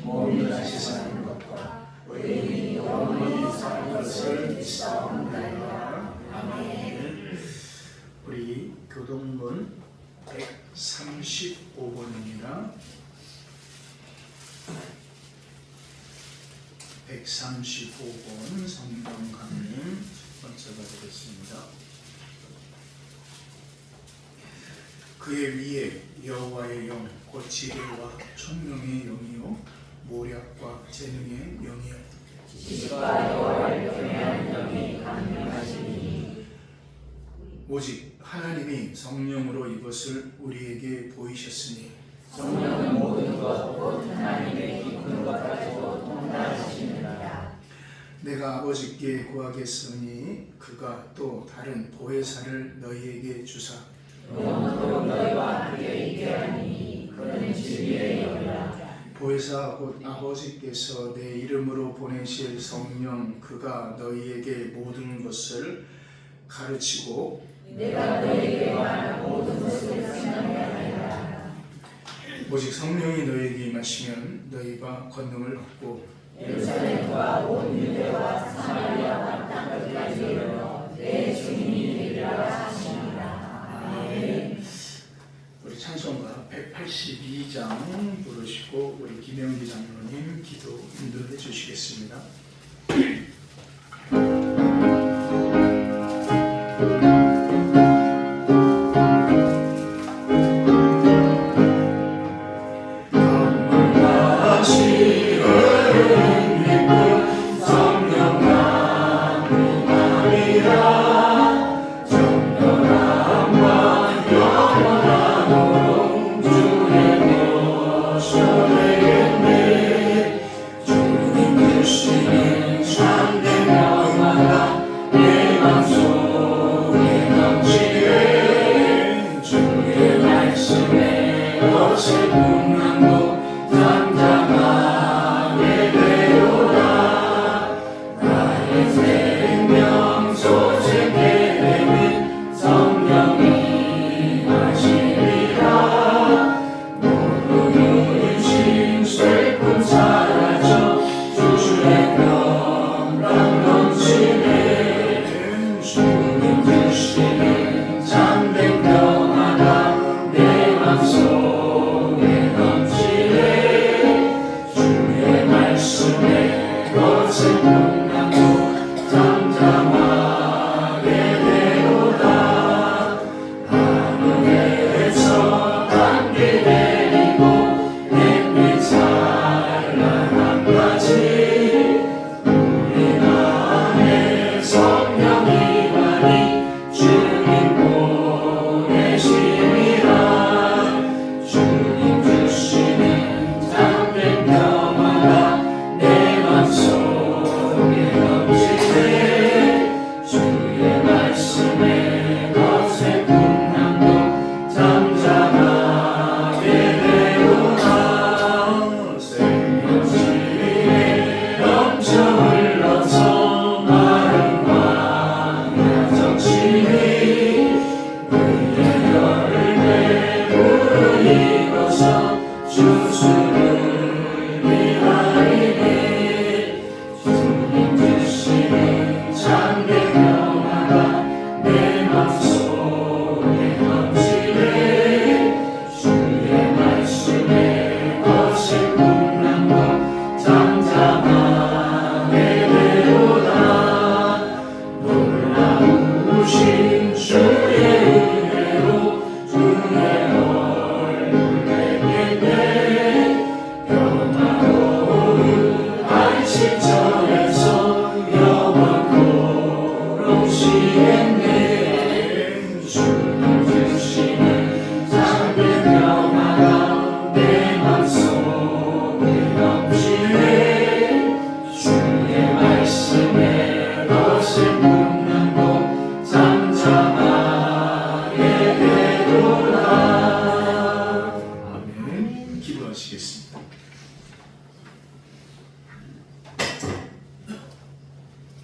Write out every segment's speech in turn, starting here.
몸이 다시 사는 것과 의인이 영원히 사는 것을 믿사옵나이다. 아멘. 우리 교동문 135번입니다. 135번 성경 강림 번째가 되겠습니다. 그의 위에 여호와의 영, 곧 지혜와 총명의 영이요 모략과 재능의 영이요 지식과 여호와를 경외하는 영이 강림하시니 오직 하나님이 성령으로 이것을 우리에게 보이셨으니 성령은 모든 것 곧 하나님의 깊은 것 가지고 통달하시느니라. 내가 아버지께 구하겠으니 그가 또 다른 보혜사를 너희에게 주사 영원토록 너희와 함께 있게 하니 그는 진리의 영이라. 보혜사 곧 아버지께서 내 이름으로 보내실 성령 그가 너희에게 모든 것을 가르치고 내가 너희에게 말한 모든 것을 생각하리라. 오직 성령이 너희에게 임하시면 너희가 권능을 받고 예루살렘과 온 유대와 사마리아와 땅끝까지 이르러 내 증인이 되리라 하시니라. 아멘. 우리 찬송가 182장 부르시고 우리 김영기 장로님 기도 인도해 주시겠습니다.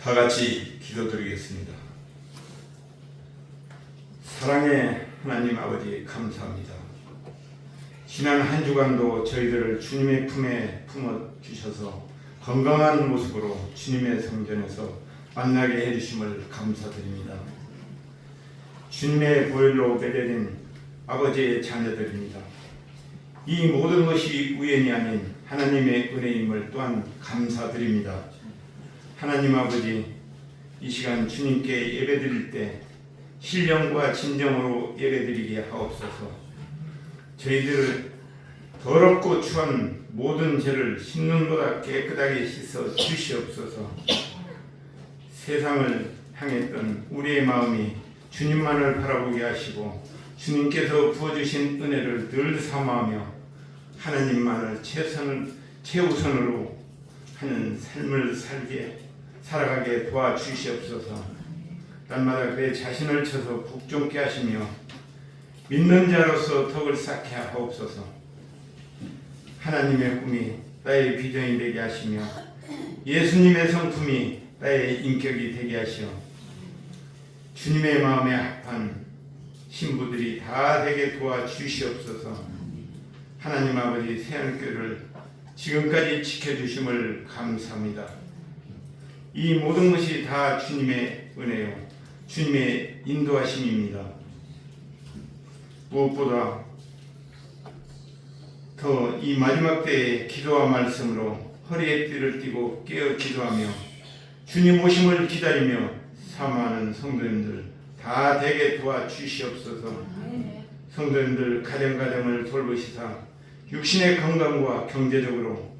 다 같이 기도드리겠습니다. 사랑의 하나님 아버지 감사합니다. 지난 한 주간도 저희들을 주님의 품에 품어 주셔서 건강한 모습으로 주님의 성전에서 만나게 해주심을 감사드립니다. 주님의 보혈로 맺어진 아버지의 자녀들입니다. 이 모든 것이 우연이 아닌 하나님의 은혜임을 또한 감사드립니다. 하나님 아버지, 이 시간 주님께 예배드릴 때 신령과 진정으로 예배드리게 하옵소서. 저희들을 더럽고 추한 모든 죄를 씻는보다 깨끗하게 씻어 주시옵소서. 세상을 향했던 우리의 마음이 주님만을 바라보게 하시고 주님께서 부어주신 은혜를 늘 사모하며 하나님만을 최우선으로 하는 삶을 살아가게 도와주시옵소서. 날마다 그의 자신을 쳐서 복종케 하시며 믿는 자로서 덕을 쌓게 하옵소서. 하나님의 꿈이 나의 비전이 되게 하시며 예수님의 성품이 나의 인격이 되게 하시어 주님의 마음에 합한 신부들이 다 되게 도와주시옵소서. 하나님 아버지, 새안교회를 지금까지 지켜주심을 감사합니다. 이 모든 것이 다 주님의 은혜요, 주님의 인도하심입니다. 무엇보다 더 이 마지막 때에 기도와 말씀으로 허리에 띠를 띠고 깨어 기도하며 주님 오심을 기다리며 사모하는 성도님들 다 되게 도와주시옵소서. 성도님들 가정을 돌보시사 육신의 건강과 경제적으로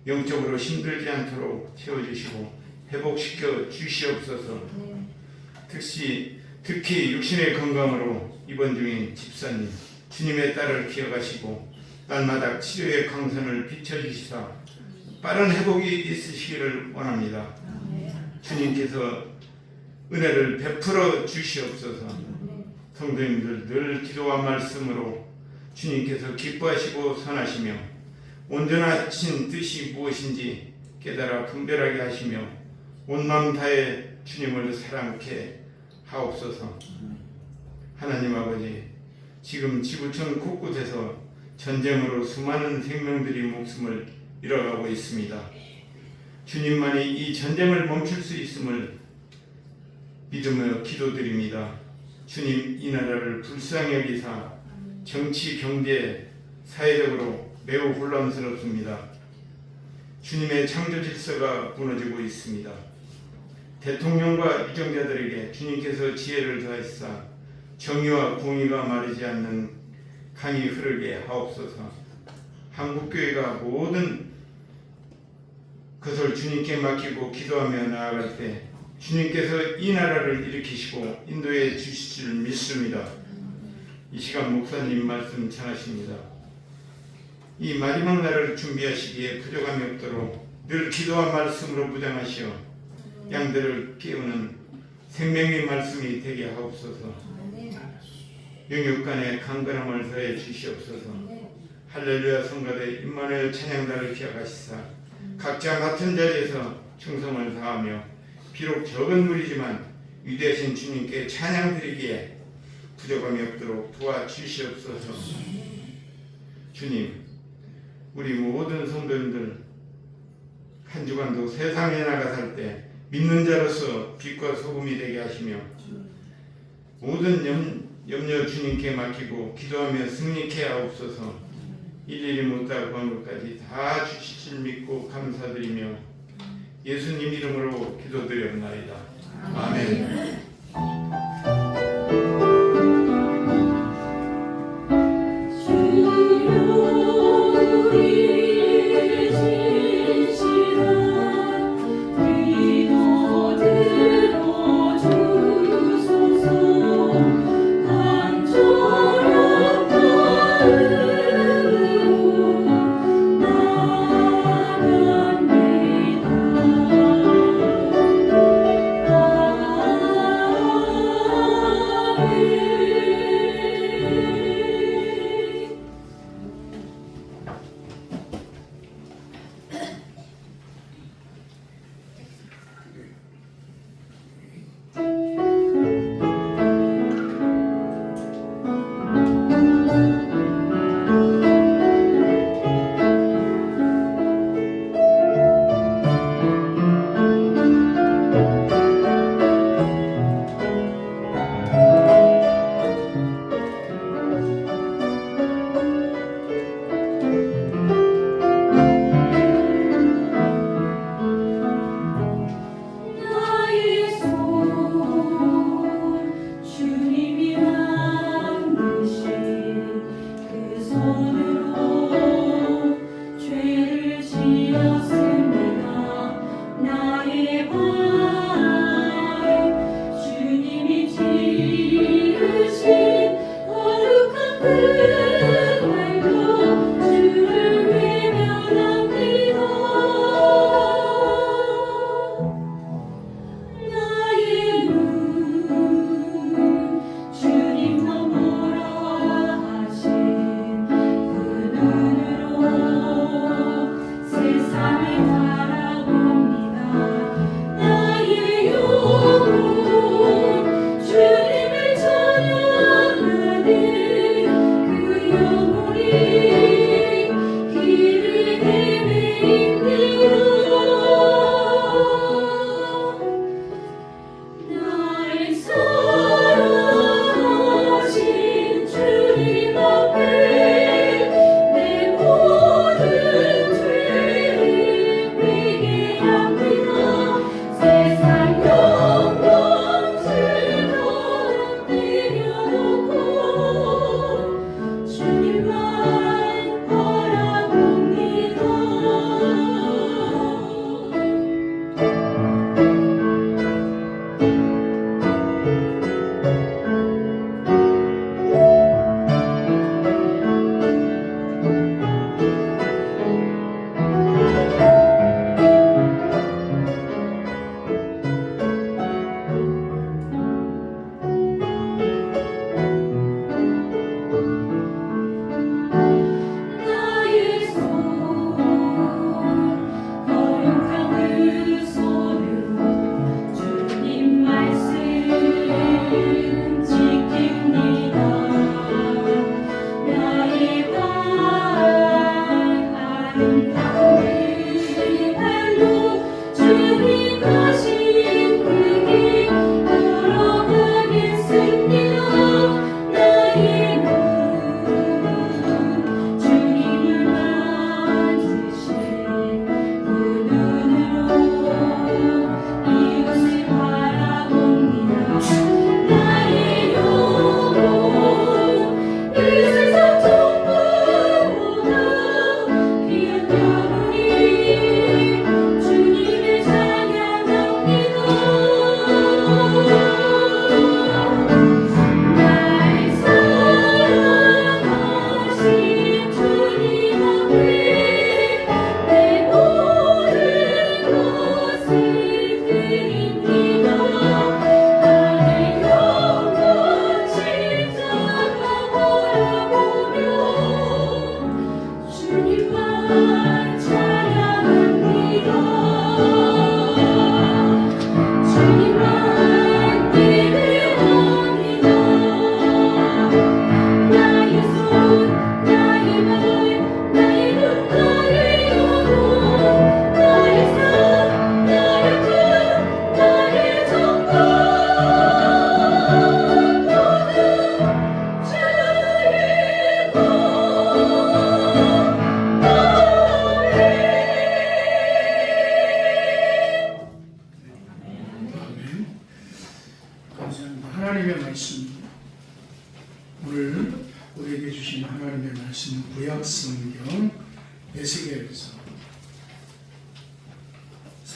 영적으로 힘들지 않도록 채워주시고 회복시켜 주시옵소서. 특히 육신의 건강으로 입원 중인 집사님, 주님의 딸을 기억하시고 날마다 치료의 강선을 비춰주시사 빠른 회복이 있으시기를 원합니다. 주님께서 은혜를 베풀어 주시옵소서. 성도님들 늘 기도와 말씀으로 주님께서 기뻐하시고 선하시며 온전하신 뜻이 무엇인지 깨달아 분별하게 하시며 온 마음 다해 주님을 사랑케 하옵소서. 하나님 아버지, 지금 지구촌 곳곳에서 전쟁으로 수많은 생명들이 목숨을 잃어가고 있습니다. 주님만이 이 전쟁을 멈출 수 있음을 믿으며 기도드립니다. 주님, 이 나라를 불쌍히 여기사 정치, 경제, 사회적으로 매우 혼란스럽습니다. 주님의 창조 질서가 무너지고 있습니다. 대통령과 유정자들에게 주님께서 지혜를 더하시사 정의와 공의가 마르지 않는 강이 흐르게 하옵소서. 한국교회가 모든 것을 주님께 맡기고 기도하며 나아갈 때 주님께서 이 나라를 일으키시고 인도해 주실 줄 믿습니다. 이 시간 목사님 말씀 전하십니다. 이 마지막 날을 준비하시기에 부족함이 없도록 늘 기도와 말씀으로 무장하시어 양들을 깨우는 생명의 말씀이 되게 하옵소서. 영육간의 강건함을 더해 주시옵소서. 할렐루야 성가대 임마누엘 찬양단을 기억하시사 각자 같은 자리에서 충성을 다하며 비록 적은 무리지만 위대하신 주님께 찬양 드리기에 부족함이 없도록 도와주시옵소서. 주님, 우리 모든 성도님들 한 주간도 세상에 나가 살 때 믿는 자로서 빛과 소금이 되게 하시며 모든 염려 주님께 맡기고 기도하며 승리케 하옵소서. 일일이 못다 구한 것까지 다 주실 줄 믿고 감사드리며 예수님 이름으로 기도드렸나이다. 아멘.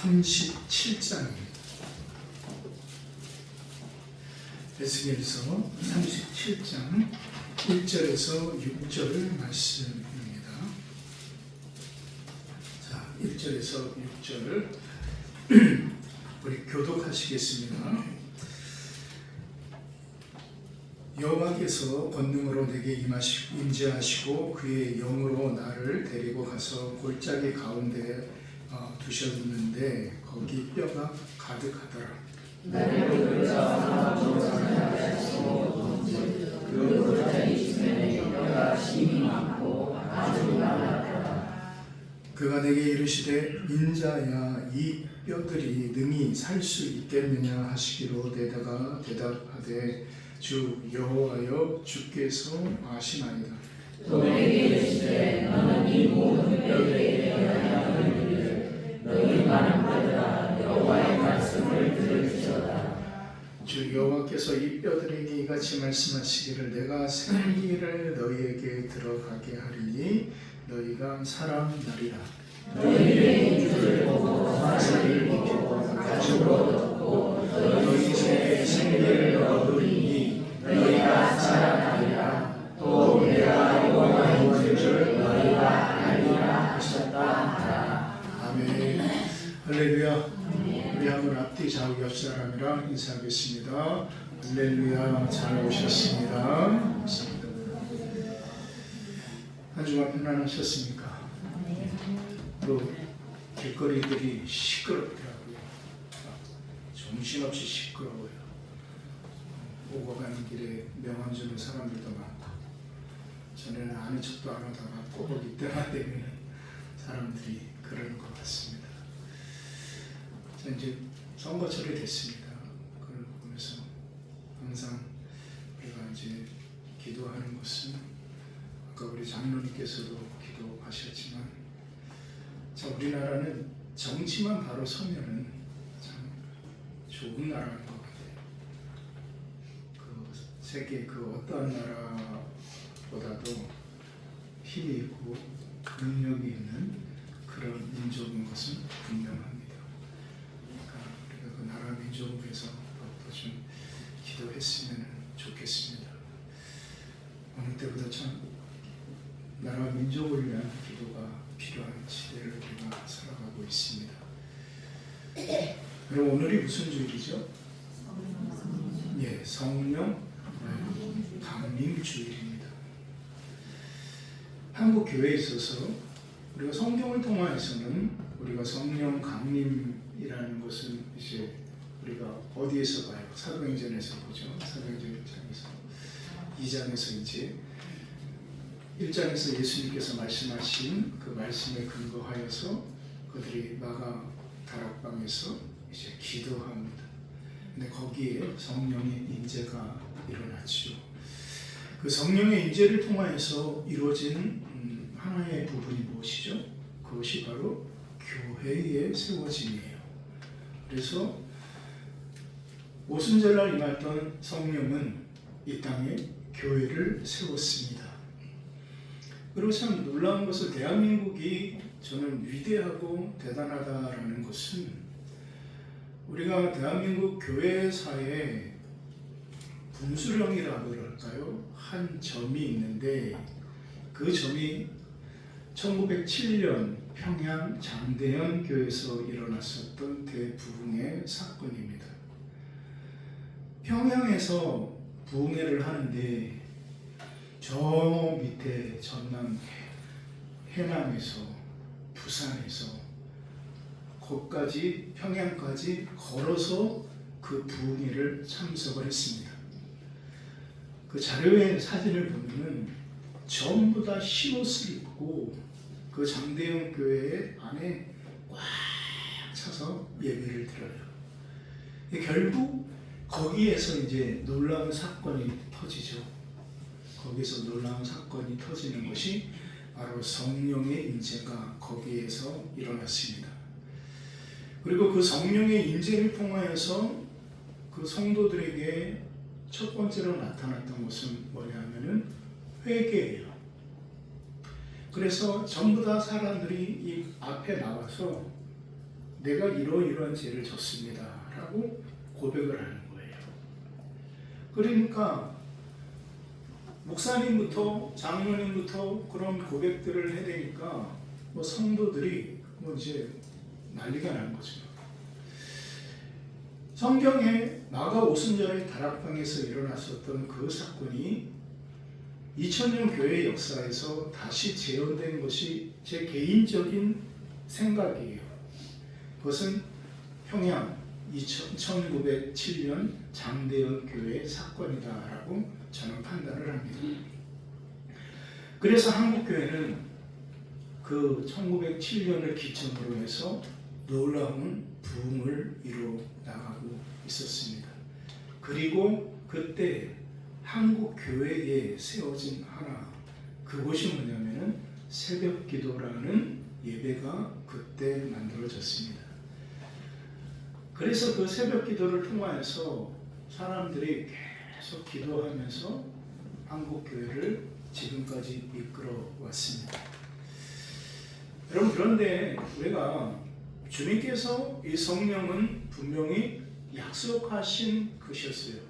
37장입니다. 에스겔서 37장 1절에서 6절 말씀입니다. 자, 1절에서 6절 우리 교독하시겠습니다. 여호와께서 권능으로 내게 임재하시고 그의 영으로 나를 데리고 가서 골짜기 가운데 두셨는데 거기 뼈가 가득하더라. 그 골짜기 주변에 뼈가 심이 많고 아주 많았더라. 그가 내게 이르시되 인자야 이 뼈들이 능히 살 수 있겠느냐 하시기로 내가 대답하되 주 여호와여 주께서 아시나이다. 또 내게 이르시되 너는 이 모든 뼈들에게 영향을 이르되 너희 많은 뼈들아 여호와의 말씀을 들을지어다. 주 여호와께서 이 뼈들에게 이같이 말씀하시기를 내가 생기를 너희에게 들어가게 하리니 너희가 살아나리라. 너희의 인주를 보고 사실을 보고 가축으로 얻고 너희 속에 생기를 얻으리니 너희가 살아나리라. 또 내가 여호와인 줄 너희가 알리라 하셨다 하라. 아멘. 할렐루야. 우리 한번 앞뒤 좌우 옆 사람이랑 인사하겠습니다. 할렐루야. 잘 오셨습니다. 한 주간 편안하셨습니까? 또 길거리들이 시끄럽더라고요. 정신없이 시끄러워요. 오고 가는 길에 명함 주는 사람들도 많고 전에는 아는 척도 안 하다가 꼭 이때만 되면 사람들이 그러는 것 같습니다. 자, 이제 선거철이 됐습니다. 그걸 보면서 항상 우리가 이제 기도하는 것은 아까 우리 장로님께서도 기도하셨지만 자, 우리나라는 정치만 바로 서면은 참 좋은 나라인 것 같아요. 그 세계 그 어떠한 나라보다도 힘이 있고 능력이 있는 그런 민족인 것은 분명합니다. 그러니까 우리가 그 나라 민족을 위해서 더 좀 기도했으면 좋겠습니다. 어느 때보다 참 나라 민족을 위한 기도가 필요한 시대를 우리가 살아가고 있습니다. 그럼 오늘이 무슨 주일이죠? 예, 성령 강림 주일입니다. 한국 교회에 있어서 우리가 성경을 통하여서는 우리가 성령 강림이라는 것은 이제 우리가 어디에서 봐요? 사도행전에서 보죠. 사도행전 1장에서 2장에서 이제 1장에서 예수님께서 말씀하신 그 말씀에 근거하여서 그들이 마가 다락방에서 이제 기도합니다. 근데 거기에 성령의 인재가 일어났죠. 그 성령의 인재를 통하여서 이루어진 하나의 부분이 무엇이죠? 그것이 바로 교회의 세워짐이에요. 그래서 오순절날 임했던 성령은 이 땅에 교회를 세웠습니다. 그리고 참 놀라운 것은 대한민국이 저는 위대하고 대단하다라는 것은 우리가 대한민국 교회사에 분수령이라고 그럴까요? 한 점이 있는데 그 점이 1907년 평양 장대현 교회에서 일어났었던 대부흥회 사건입니다. 평양에서 부흥회를 하는데 저 밑에 전남 해남에서 부산에서 거기까지 평양까지 걸어서 그 부흥회를 참석을 했습니다. 그 자료의 사진을 보면은 전부 다 흰옷을 입고 그 장대현 교회 안에 꽉 차서 예배를 드려요. 결국 거기에서 이제 놀라운 사건이 터지죠. 거기서 놀라운 사건이 터지는 것이 바로 성령의 인재가 거기에서 일어났습니다. 그리고 그 성령의 인재를 통하여서 그 성도들에게 첫 번째로 나타났던 것은 뭐냐면은 회개예요. 그래서 전부 다 사람들이 이 앞에 나와서 내가 이러이러한 죄를 졌습니다 라고 고백을 하는 거예요. 그러니까 목사님부터 장로님부터 그런 고백들을 해대니까 뭐 성도들이 뭐 이제 난리가 난 거죠. 성경에 마가 오순절의 다락방에서 일어났었던 그 사건이 2000년 교회 역사에서 다시 재현된 것이 제 개인적인 생각이에요. 그것은 평양 1907년 장대현 교회 사건이다라고 저는 판단을 합니다. 그래서 한국교회는 그 1907년을 기점으로 해서 놀라운 부흥을 이루어 나가고 있었습니다. 그리고 그때 한국 교회에 세워진 하나, 그것이 뭐냐면은 새벽 기도라는 예배가 그때 만들어졌습니다. 그래서 그 새벽 기도를 통하여서 사람들이 계속 기도하면서 한국 교회를 지금까지 이끌어 왔습니다. 여러분, 그런데 우리가 주님께서 이 성령은 분명히 약속하신 것이었어요.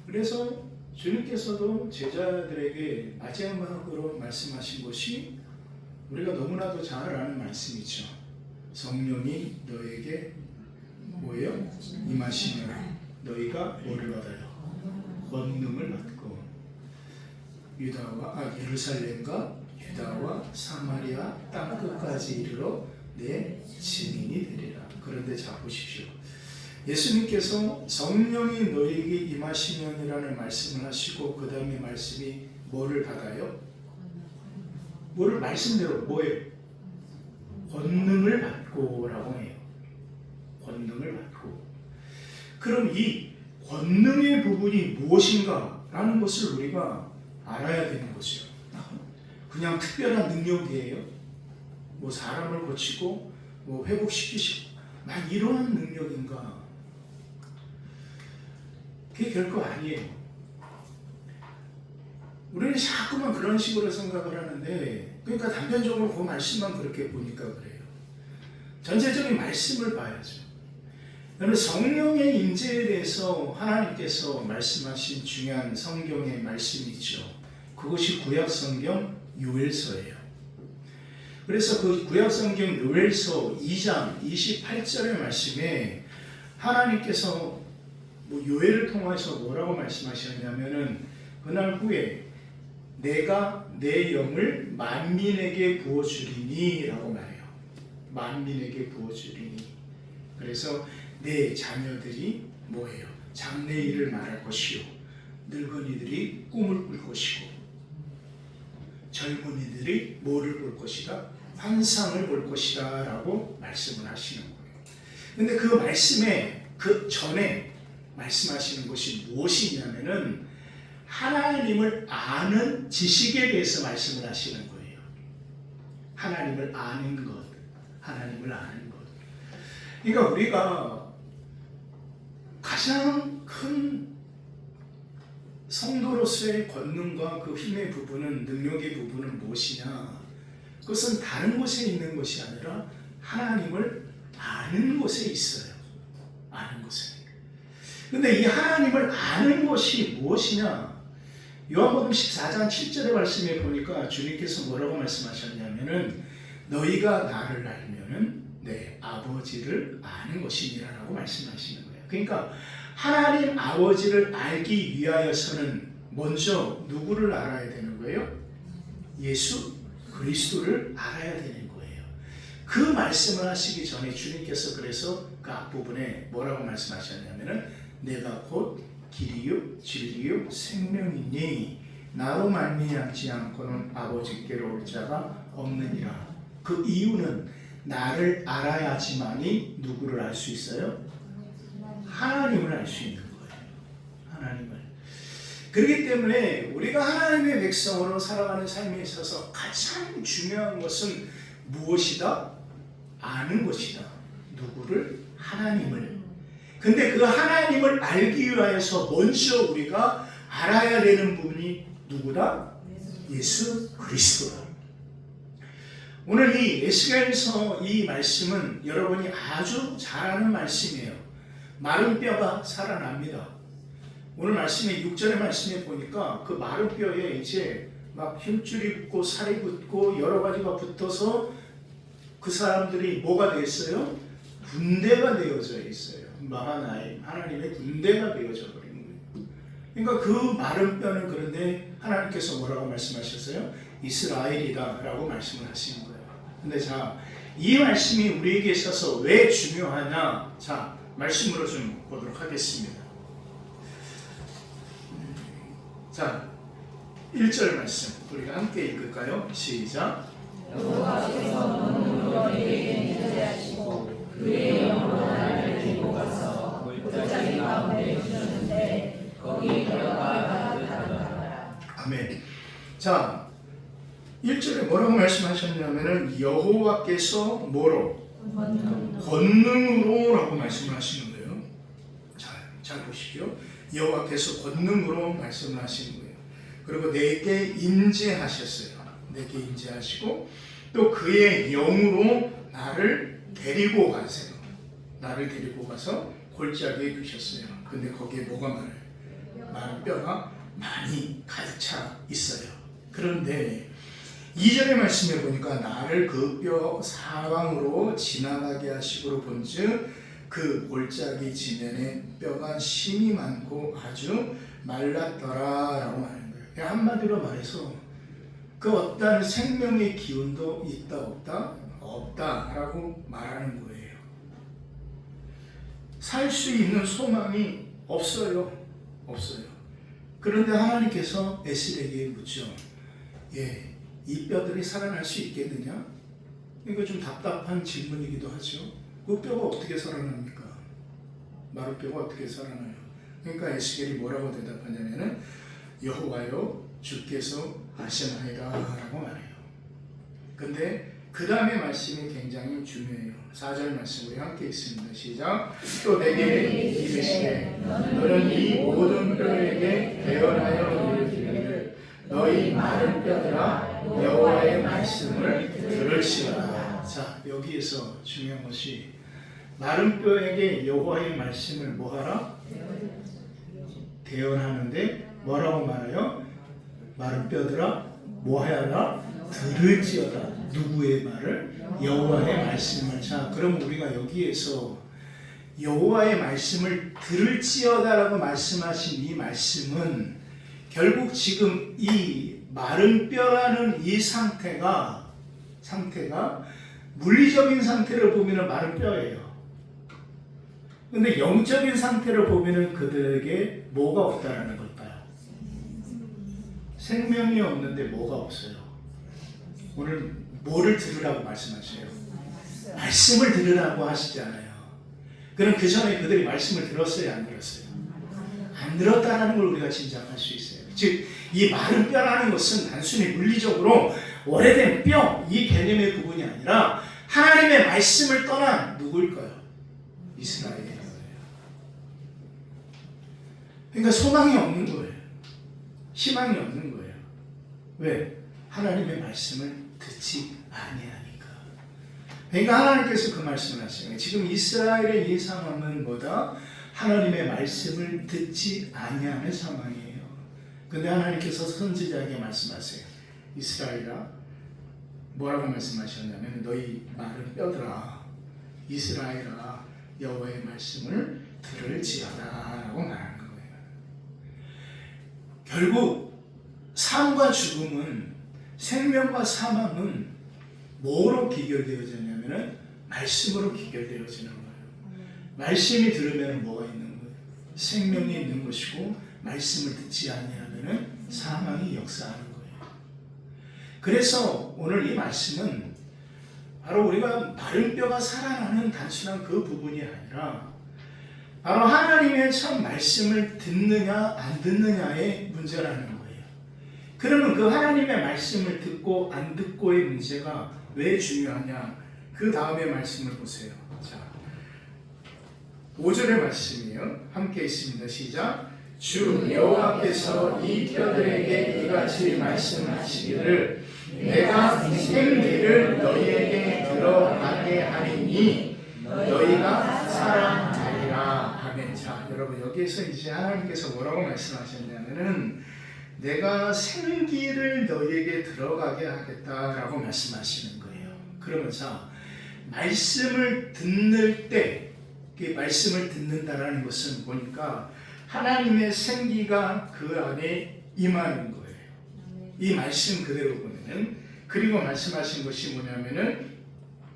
그래서 주님께서도 제자들에게 마지막으로 말씀하신 것이 우리가 너무나도 잘 아는 말씀이죠. 성령이 너에게 뭐예요? 임하시면 너희가 뭐를 받아요? 권능을 받고 예루살렘과 유다와 사마리아 땅끝까지 이르러 내 증인이 되리라. 그런데 자 보십시오. 예수님께서 성령이 너에게 임하시면이라는 말씀을 하시고 그 다음에 말씀이 뭐를 받아요? 뭐를 말씀대로 뭐예요? 권능을 받고 라고 해요. 권능을 받고. 그럼 이 권능의 부분이 무엇인가 라는 것을 우리가 알아야 되는 거죠. 그냥 특별한 능력이에요. 뭐 사람을 고치고 뭐 회복시키시고 막 이런 능력인가? 그게 결코 아니에요. 우리는 자꾸만 그런 식으로 생각을 하는데, 그러니까 단편적으로 그 말씀만 그렇게 보니까 그래요. 전체적인 말씀을 봐야죠. 그러면 성령의 임재에 대해서 하나님께서 말씀하신 중요한 성경의 말씀이 있죠. 그것이 구약성경 요엘서예요. 그래서 그 구약성경 요엘서 2장 28절의 말씀에 하나님께서 뭐 요엘을 통해서 뭐라고 말씀하셨냐면은 그날 후에 내가 내 영을 만민에게 부어주리니 라고 말해요. 만민에게 부어주리니. 그래서 내 자녀들이 뭐예요? 장래일을 말할 것이요, 늙은이들이 꿈을 꿀 것이고 젊은이들이 뭐를 볼 것이다? 환상을 볼 것이다 라고 말씀을 하시는 거예요. 근데 그 말씀에 그 전에 말씀하시는 것이 무엇이냐면은 하나님을 아는 지식에 대해서 말씀을 하시는 거예요. 하나님을 아는 것, 하나님을 아는 것. 그러니까 우리가 가장 큰 성도로서의 권능과 그 힘의 부분은, 능력의 부분은 무엇이냐? 그것은 다른 곳에 있는 것이 아니라 하나님을 아는 곳에 있어요. 아는 곳에. 근데 이 하나님을 아는 것이 무엇이냐? 요한복음 14장 7절의 말씀에 보니까 주님께서 뭐라고 말씀하셨냐면은 너희가 나를 알면은 내 아버지를 아는 것이니라라고 말씀하시는 거예요. 그러니까 하나님 아버지를 알기 위하여서는 먼저 누구를 알아야 되는 거예요? 예수 그리스도를 알아야 되는 거예요. 그 말씀을 하시기 전에 주님께서 그래서 그 앞부분에 뭐라고 말씀하셨냐면은 내가 곧 길이요 진리요 생명이니 나로 말미암지 않고는 아버지께로 올 자가 없느니라. 그 이유는 나를 알아야지만이 누구를 알 수 있어요? 하나님을 알 수 있는 거예요. 하나님을. 그렇기 때문에 우리가 하나님의 백성으로 살아가는 삶에 있어서 가장 중요한 것은 무엇이다? 아는 것이다. 누구를? 하나님을. 근데 그 하나님을 알기 위하여서 먼저 우리가 알아야 되는 분이 누구다? 예수 그리스도다. 오늘 이 에스겔서 이 말씀은 여러분이 아주 잘 아는 말씀이에요. 마른 뼈가 살아납니다. 오늘 말씀에 6절의 말씀에 보니까 그 마른 뼈에 이제 막 힘줄이 붙고 살이 붙고 여러 가지가 붙어서 그 사람들이 뭐가 되었어요? 군대가 되어져 있어요. 마하나임, 하나님의 군대가 되어져 버린 거예요. 그러니까 그 마른 뼈는 그런데 하나님께서 뭐라고 말씀하셨어요? 이스라엘이다 라고 말씀을 하시는 거예요. 근데 자, 이 말씀이 우리에게 있어서 왜 중요하냐? 자, 말씀으로 좀 보도록 하겠습니다. 자, 1절 말씀 우리가 함께 읽을까요? 시작. 여호와께서 너에게 인도하시고 그의 영으로 나를 데리고 가서 골짜기 가운데 주셨는데 거기 뼈가 가득하더라. 아멘. 자, 1절에 뭐라고 말씀하셨냐면은 여호와께서 뭐로? 권능으로 라고 말씀을 하시는 거예요. 잘 보시죠. 여호와께서 권능으로 말씀을 하시는 거예요. 그리고 내게 임재하셨어요. 내게 임재하시고 또 그의 영으로 나를 데리고 가세요. 나를 데리고 가서 골짜기에 두셨어요. 근데 거기에 뭐가 많아요? 마른 뼈가 많이 가득 차 있어요. 그런데 2절의 말씀에 보니까 나를 그 뼈 사방으로 지나가게 하시고로 본즉 그 골짜기 지면에 뼈가 심이 많고 아주 말랐더라 라고 말하는 거예요. 한마디로 말해서 그 어떤 생명의 기운도 있다 없다? 없다 라고 말하는 거예요. 살 수 있는 소망이 없어요. 없어요. 그런데 하나님께서 에스겔에게 묻죠. 이 뼈들이 살아날 수 있겠느냐? 이거 좀 답답한 질문이기도 하죠. 그 뼈가 어떻게 살아납니까? 마른 뼈가 어떻게 살아나요? 그러니까 에스겔이 뭐라고 대답하냐면은 여호와여 주께서 하시나이다 라고 말해요. 근데 그 다음에 말씀이 굉장히 중요해요. 4절 말씀 우리 함께 읽습니다. 시작. 또 내게 이르시되 너는 이 모든 뼈에게 대언하여 이르기를 너희 마른 뼈들아 여호와의 말씀을 들을지어다. 자, 여기에서 중요한 것이 마른 뼈에게 여호와의 말씀을 뭐하라? 대언하는데 뭐라고 말해요? 마른 뼈들아 뭐하라? 들을지어다. 누구의 말을? 여호와의 말씀을. 자, 그럼 우리가 여기에서 여호와의 말씀을 들을지어다라고 말씀하신 이 말씀은 결국 지금 이 마른 뼈라는 이 상태가 물리적인 상태를 보면 마른 뼈예요. 근데 영적인 상태를 보면 그들에게 뭐가 없다라는 걸까요? 생명이 없는데 뭐가 없어요? 오늘 뭐를 들으라고 말씀하세요? 말씀을 들으라고 하시잖아요. 그럼 그 전에 그들이 말씀을 들었어요? 안 들었어요? 안 들었다는 걸 우리가 짐작할 수 있어요. 즉, 이 마른 뼈라는 것은 단순히 물리적으로 오래된 뼈, 이 개념의 부분이 아니라 하나님의 말씀을 떠난 누구일까요? 이스라엘이라는 거예요. 그러니까 소망이 없는 거예요. 희망이 없는 거예요. 왜? 하나님의 말씀을 듣지 아니하니까. 그러니까 하나님께서 그 말씀을 하시는 거예요. 지금 이스라엘의 이 상황은 뭐다? 하나님의 말씀을 듣지 아니하는 상황이에요. 근데 하나님께서 선지자에게 말씀하세요. 이스라엘아, 뭐라고 말씀하셨냐면 너희 마른 뼈들아, 이스라엘아, 여호와의 말씀을 들을지어다 라고 말하는 거예요. 결국 삶과 죽음은, 생명과 사망은 뭐로 귀결되어지냐면 말씀으로 귀결되어지는 거예요. 말씀이 들으면 뭐가 있는 거예요? 생명이 있는 것이고, 말씀을 듣지 아니하면 사망이 역사하는 거예요. 그래서 오늘 이 말씀은 바로 우리가 마른 뼈가 살아나는 단순한 그 부분이 아니라 바로 하나님의 참 말씀을 듣느냐 안 듣느냐의 문제라는 거예요. 그러면 그 하나님의 말씀을 듣고 안 듣고의 문제가 왜 중요하냐? 그 다음에 말씀을 보세요. 자, 5절의 말씀이에요. 함께 있습니다. 시작. 주 여호와께서 이 뼈들에게 이같이 말씀하시기를 내가 생기를 너희에게 들어가게 하리니 너희가 살아나리라. 아멘. 자, 여러분 여기에서 이제 하나님께서 뭐라고 말씀하셨냐면은 내가 생기를 너희에게 들어가게 하겠다라고 말씀하시는 거예요. 그러면 자, 말씀을 듣는 때, 말씀을 듣는다라는 것은 보니까 하나님의 생기가 그 안에 임하는 거예요. 이 말씀 그대로 보면은. 그리고 말씀하신 것이 뭐냐면은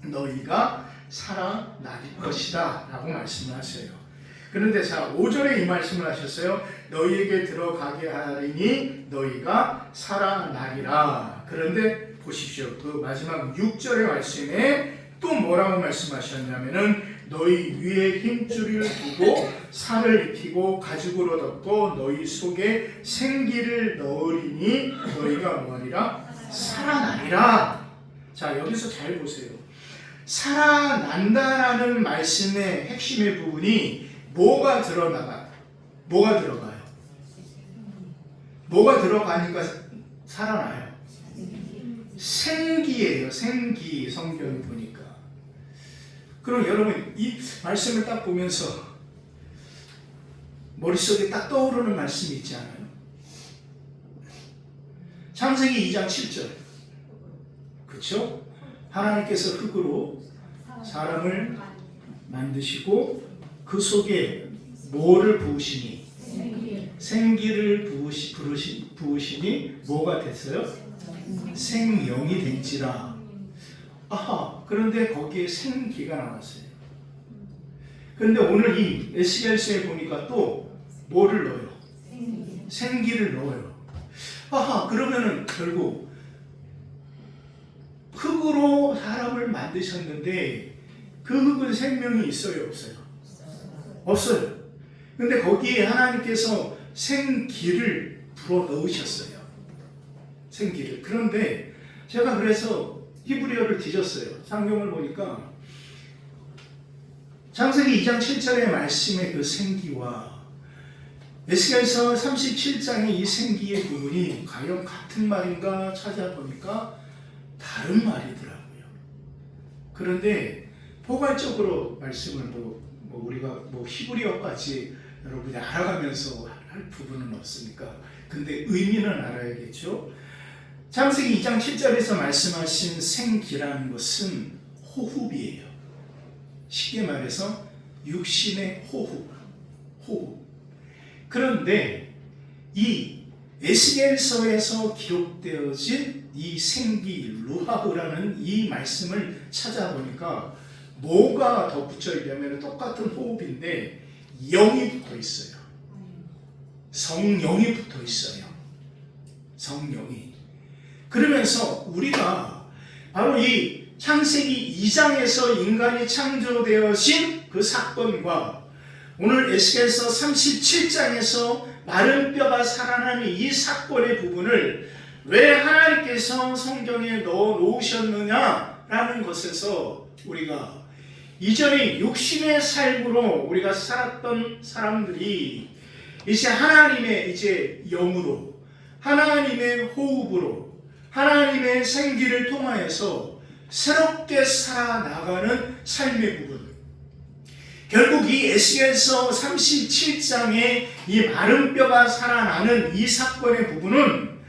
너희가 살아날 것이다 라고 말씀을 하세요. 그런데 자, 5절에 이 말씀을 하셨어요. 너희에게 들어가게 하리니 너희가 살아나리라. 그런데 보십시오. 그 마지막 6절의 말씀에 또 뭐라고 말씀하셨냐면은 너희 위에 힘줄을 두고 살을 입히고 가죽으로 덮고 너희 속에 생기를 넣으리니 너희가 뭐하리라? 살아나리라. 자, 여기서 잘 보세요. 살아난다라는 말씀의 핵심의 부분이 뭐가 들어가요? 뭐가 들어가니까 살아나요? 생기예요. 생기. 성경을 보니까. 그럼 여러분 이 말씀을 딱 보면서 머릿속에 딱 떠오르는 말씀이 있지 않아요? 창세기 2장 7절. 그렇죠? 하나님께서 흙으로 사람을 만드시고 그 속에 뭐를 부으시니? 생기를 부으시니 뭐가 됐어요? 생명이 된지라. 아하, 그런데 거기에 생기가 나왔어요. 그런데 오늘 이 에스겔서에 보니까 또 뭐를 넣어요? 생기를 넣어요. 아하, 그러면은 결국 흙으로 사람을 만드셨는데 그 흙은 생명이 있어요, 없어요? 없어요. 근데 거기에 하나님께서 생기를 불어 넣으셨어요. 생기를. 그런데 제가 그래서 히브리어를 뒤졌어요. 성경을 보니까 창세기 2장 7절의 말씀의 그 생기와 에스겔서 37장의 이 생기의 부분이 과연 같은 말인가 찾아보니까 다른 말이더라고요. 그런데 포괄적으로 말씀을 우리가 히브리어까지 여러분이 알아가면서 할 부분은 없으니까 근데 의미는 알아야겠죠. 창세기 2장 7절에서 말씀하신 생기라는 것은 호흡이에요. 쉽게 말해서 육신의 호흡. 그런데 이 에스겔서에서 기록되어진 이 생기 루하흐라는 이 말씀을 찾아보니까 뭐가 덧붙여 있냐면 똑같은 호흡인데 영이 붙어 있어요. 성령이 붙어 있어요. 성령이. 그러면서 우리가 바로 이 창세기 2장에서 인간이 창조되어진 그 사건과 오늘 에스겔서 37장에서 마른 뼈가 살아나는 이 사건의 부분을 왜 하나님께서 성경에 넣어 놓으셨느냐라는 것에서 우리가 이전에 육신의 삶으로 우리가 살았던 사람들이 이제 하나님의 이제 영으로 하나님의 호흡으로 하나님의 생기를 통하여서 새롭게 살아나가는 삶의 부분. 결국 이 에스겔서 37장의 이 마른 뼈가 살아나는 이 사건의 부분은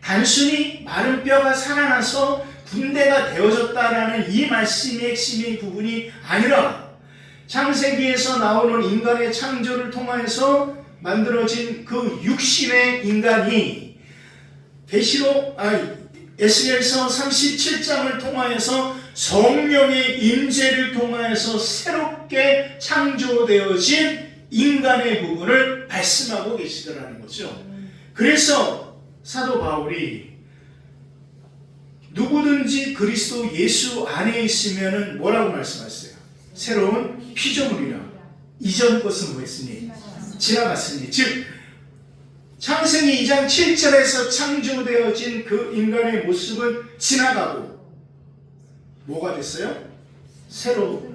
단순히 마른 뼈가 살아나서 군대가 되어졌다라는 이 말씀의 핵심의 부분이 아니라 창세기에서 나오는 인간의 창조를 통해서 만들어진 그 육신의 인간이 에스겔서 37장을 통하여서 성령의 임재를 통하여서 새롭게 창조되어진 인간의 부분을 말씀하고 계시더라는 거죠. 그래서 사도 바울이 누구든지 그리스도 예수 안에 있으면 뭐라고 말씀하셨어요? 새로운 피조물이라. 이전 것은 뭐했으니? 지나갔으니. 즉 창세기 2장 7절에서 창조되어진 그 인간의 모습은 지나가고 뭐가 됐어요? 새로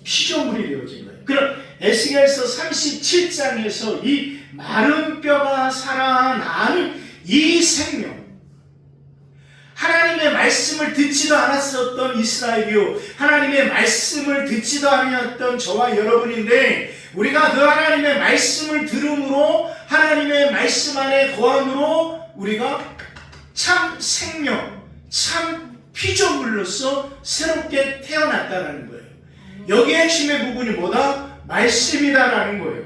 피조물이 되어진 거예요. 그럼 에스겔서 37장에서 이 마른 뼈가 살아나는 이 생명, 하나님 하나님의 말씀을 듣지도 않았었던 이스라엘이요, 하나님의 말씀을 듣지도 아니었던 저와 여러분인데, 우리가 그 하나님의 말씀을 들음으로, 하나님의 말씀 안에 거함으로 우리가 참 생명, 참 피조물로서 새롭게 태어났다는 거예요. 여기에 핵심의 부분이 뭐다? 말씀이다라는 거예요.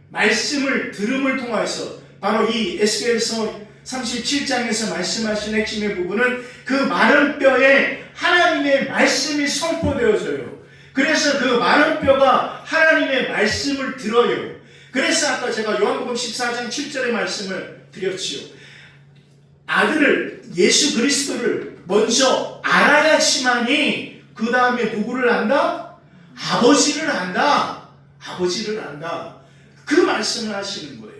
말씀을 들음을 통해서, 바로 이 에스겔서 37장에서 말씀하신 핵심의 부분은 그 마른 뼈에 하나님의 말씀이 선포되어져요. 그래서 그 마른 뼈가 하나님의 말씀을 들어요. 그래서 아까 제가 요한복음 14장 7절의 말씀을 드렸지요. 아들을, 예수 그리스도를 먼저 알아야지만이 그 다음에 누구를 안다? 아버지를 안다. 아버지를 안다. 그 말씀을 하시는 거예요.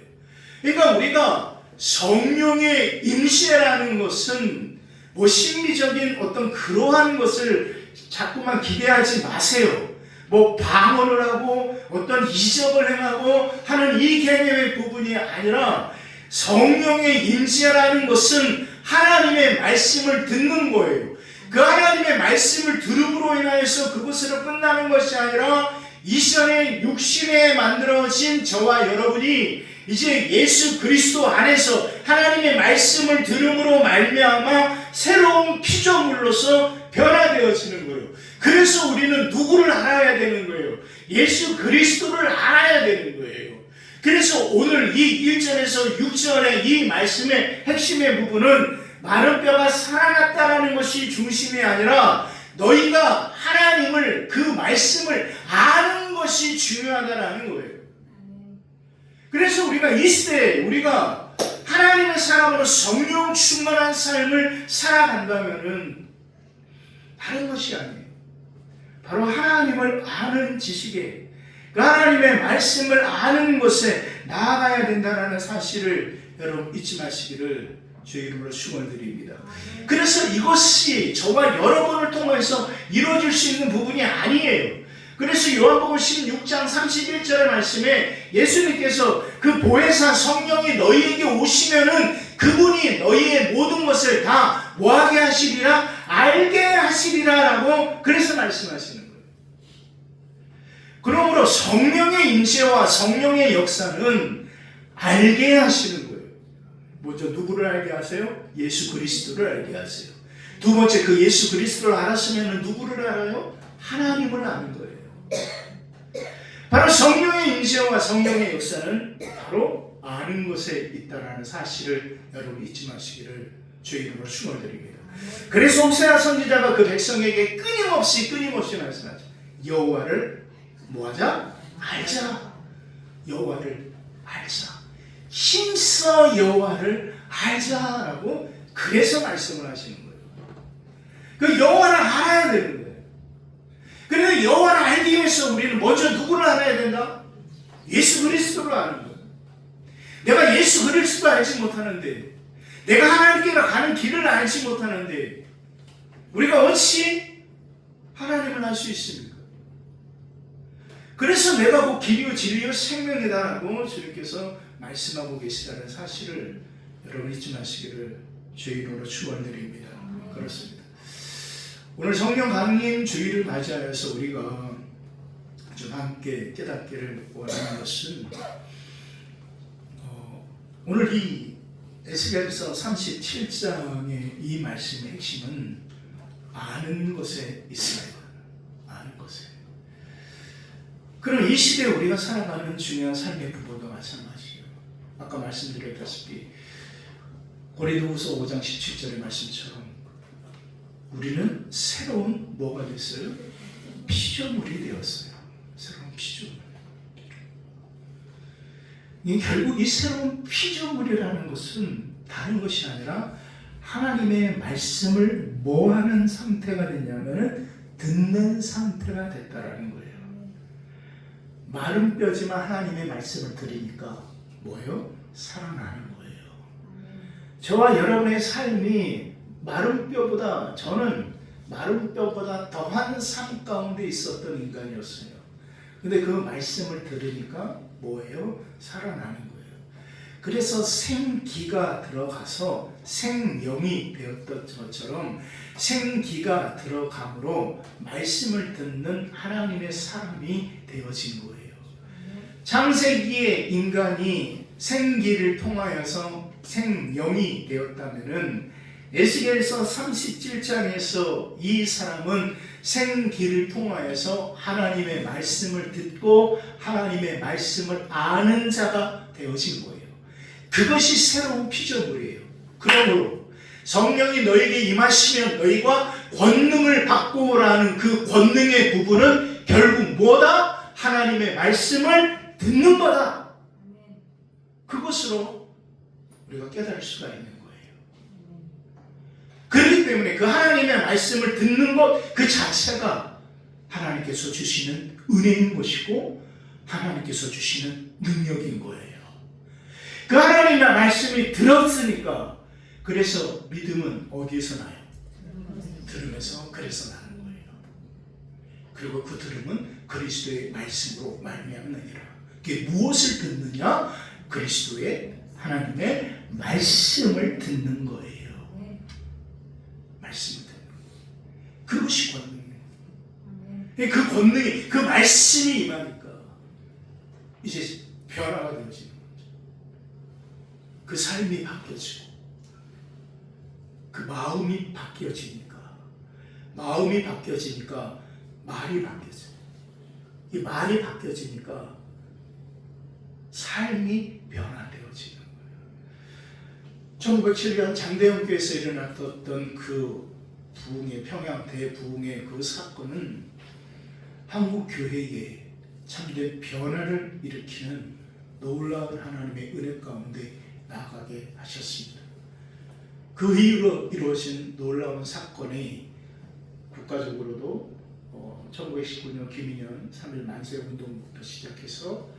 그러니까 우리가 성령의 임재라는 것은 뭐 심리적인 어떤 그러한 것을 자꾸만 기대하지 마세요. 뭐 방언을 하고 어떤 이적을 행하고 하는 이 개념의 부분이 아니라, 성령의 임재라는 것은 하나님의 말씀을 듣는 거예요. 그 하나님의 말씀을 들음으로 인하여서 그것으로 끝나는 것이 아니라, 이전에 육신에 만들어진 저와 여러분이 이제 예수 그리스도 안에서 하나님의 말씀을 들음으로 말미암아 새로운 피조물로서 변화되어지는 거예요. 그래서 우리는 누구를 알아야 되는 거예요? 예수 그리스도를 알아야 되는 거예요. 그래서 오늘 이 1절에서 6절의 이 말씀의 핵심의 부분은 마른 뼈가 살아났다라는 것이 중심이 아니라, 너희가 하나님을, 그 말씀을 아는 것이 중요하다라는 거예요. 그래서 우리가 이 시대에 우리가 하나님의 사람으로 성령 충만한 삶을 살아간다면은 다른 것이 아니에요. 바로 하나님을 아는 지식에, 그 하나님의 말씀을 아는 것에 나아가야 된다는 사실을 여러분 잊지 마시기를 주의 이름으로 축원드립니다. 그래서 이것이 저와 여러분을 통해서 이루어질 수 있는 부분이 아니에요. 그래서 요한복음 16장 31절의 말씀에 예수님께서 그 보혜사 성령이 너희에게 오시면은 그분이 너희의 모든 것을 다 뭐하게 하시리라? 알게 하시리라라고 그래서 말씀하시는 거예요. 그러므로 성령의 임재와 성령의 역사는 알게 하시는 거예요. 먼저 누구를 알게 하세요? 예수 그리스도를 알게 하세요. 두 번째, 그 예수 그리스도를 알았으면 누구를 알아요? 하나님을 아는 거예요. 바로 성령의 임재와 성령의 역사는 바로 아는 것에 있다라는 사실을 여러분 잊지 마시기를 주의 이름으로 축원드립니다. 그래서 호세아 선지자가 그 백성에게 끊임없이 말씀하죠. 여호와를 뭐하자? 알자. 여호와를 알자. 힘써 여호와를 알자라고 그래서 말씀을 하시는 거예요. 그 여호와를 알아야 되는 거예요. 그런데 여호와를 알기 위해서 우리는 먼저 누구를 알아야 된다? 예수 그리스도를 아는 거예요. 내가 예수 그리스도를 알지 못하는데, 내가 하나님께로 가는 길을 알지 못하는데 우리가 어찌 하나님을 알 수 있습니까? 그래서 내가 그 길이요 진리요 생명이다라고 주님께서 말씀하고 계시다는 사실을 여러분 잊지 마시기를 주의 이름으로 축원드립니다. 그렇습니다. 오늘 성령 강림 주일을 맞이하여서 우리가 좀 함께 깨닫기를 원하는 것은, 오늘 이 에스겔서 37장의 이 말씀의 핵심은 아는 것에 있어요. 아는 것에. 그럼 이 시대에 우리가 살아가는 중요한 삶의 부분도 마찬가지예요. 아까 말씀드렸다시피 고린도후서 5장 17절의 말씀처럼 우리는 새로운 뭐가 됐어요? 피조물이 되었어요. 새로운 피조물. 결국 이 새로운 피조물이라는 것은 다른 것이 아니라 하나님의 말씀을 뭐하는 상태가 됐냐면 듣는 상태가 됐다라는 거예요. 마른 뼈지만 하나님의 말씀을 들으니까 뭐예요? 살아나는 거예요. 저와 여러분의 삶이 마른 뼈보다, 저는 마른 뼈보다 더한 삶 가운데 있었던 인간이었어요. 근데 그 말씀을 들으니까 뭐예요? 살아나는 거예요. 그래서 생기가 들어가서 생명이 되었던 것처럼 생기가 들어감으로 말씀을 듣는 하나님의 사람이 되어진 거예요. 창세기에 인간이 생기를 통하여서 생명이 되었다면은 에스겔서 37장에서 이 사람은 생기를 통하여서 하나님의 말씀을 듣고 하나님의 말씀을 아는 자가 되어진 거예요. 그것이 새로운 피조물이에요. 그러므로 성령이 너에게 임하시면 너희가 권능을 받고 오라는 그 권능의 부분은 결국 뭐다? 하나님의 말씀을 듣는 거다. 그것으로 우리가 깨달을 수가 있는 거예요. 그렇기 때문에 그 하나님의 말씀을 듣는 것 그 자체가 하나님께서 주시는 은혜인 것이고 하나님께서 주시는 능력인 거예요. 그 하나님의 말씀이 들었으니까 그래서 믿음은 어디에서 나요? 들으면서 그래서 나는 거예요. 그리고 그 들음은 그리스도의 말씀으로 말미암느니라. 그게 무엇을 듣느냐? 그리스도의 하나님의 말씀을 듣는 거예요. 말씀을 듣는 거예요. 그것이 권능이에요. 그 권능이 그 말씀이 임하니까 이제 변화가 되어지는 거죠. 그 삶이 바뀌어지고 그 마음이 바뀌어지니까 말이 바뀌어져요. 이 말이 바뀌어지니까 삶이 변화되어지는 거예요. 1907년 장대현 교회에서 일어났던 그 부흥의 평양 대부흥의 그 사건은 한국 교회에 참된 변화를 일으키는 놀라운 하나님의 은혜 가운데 나아가게 하셨습니다. 그 이후로 이루어진 놀라운 사건이 국가적으로도 1919년 김인현 3.1 만세운동부터 시작해서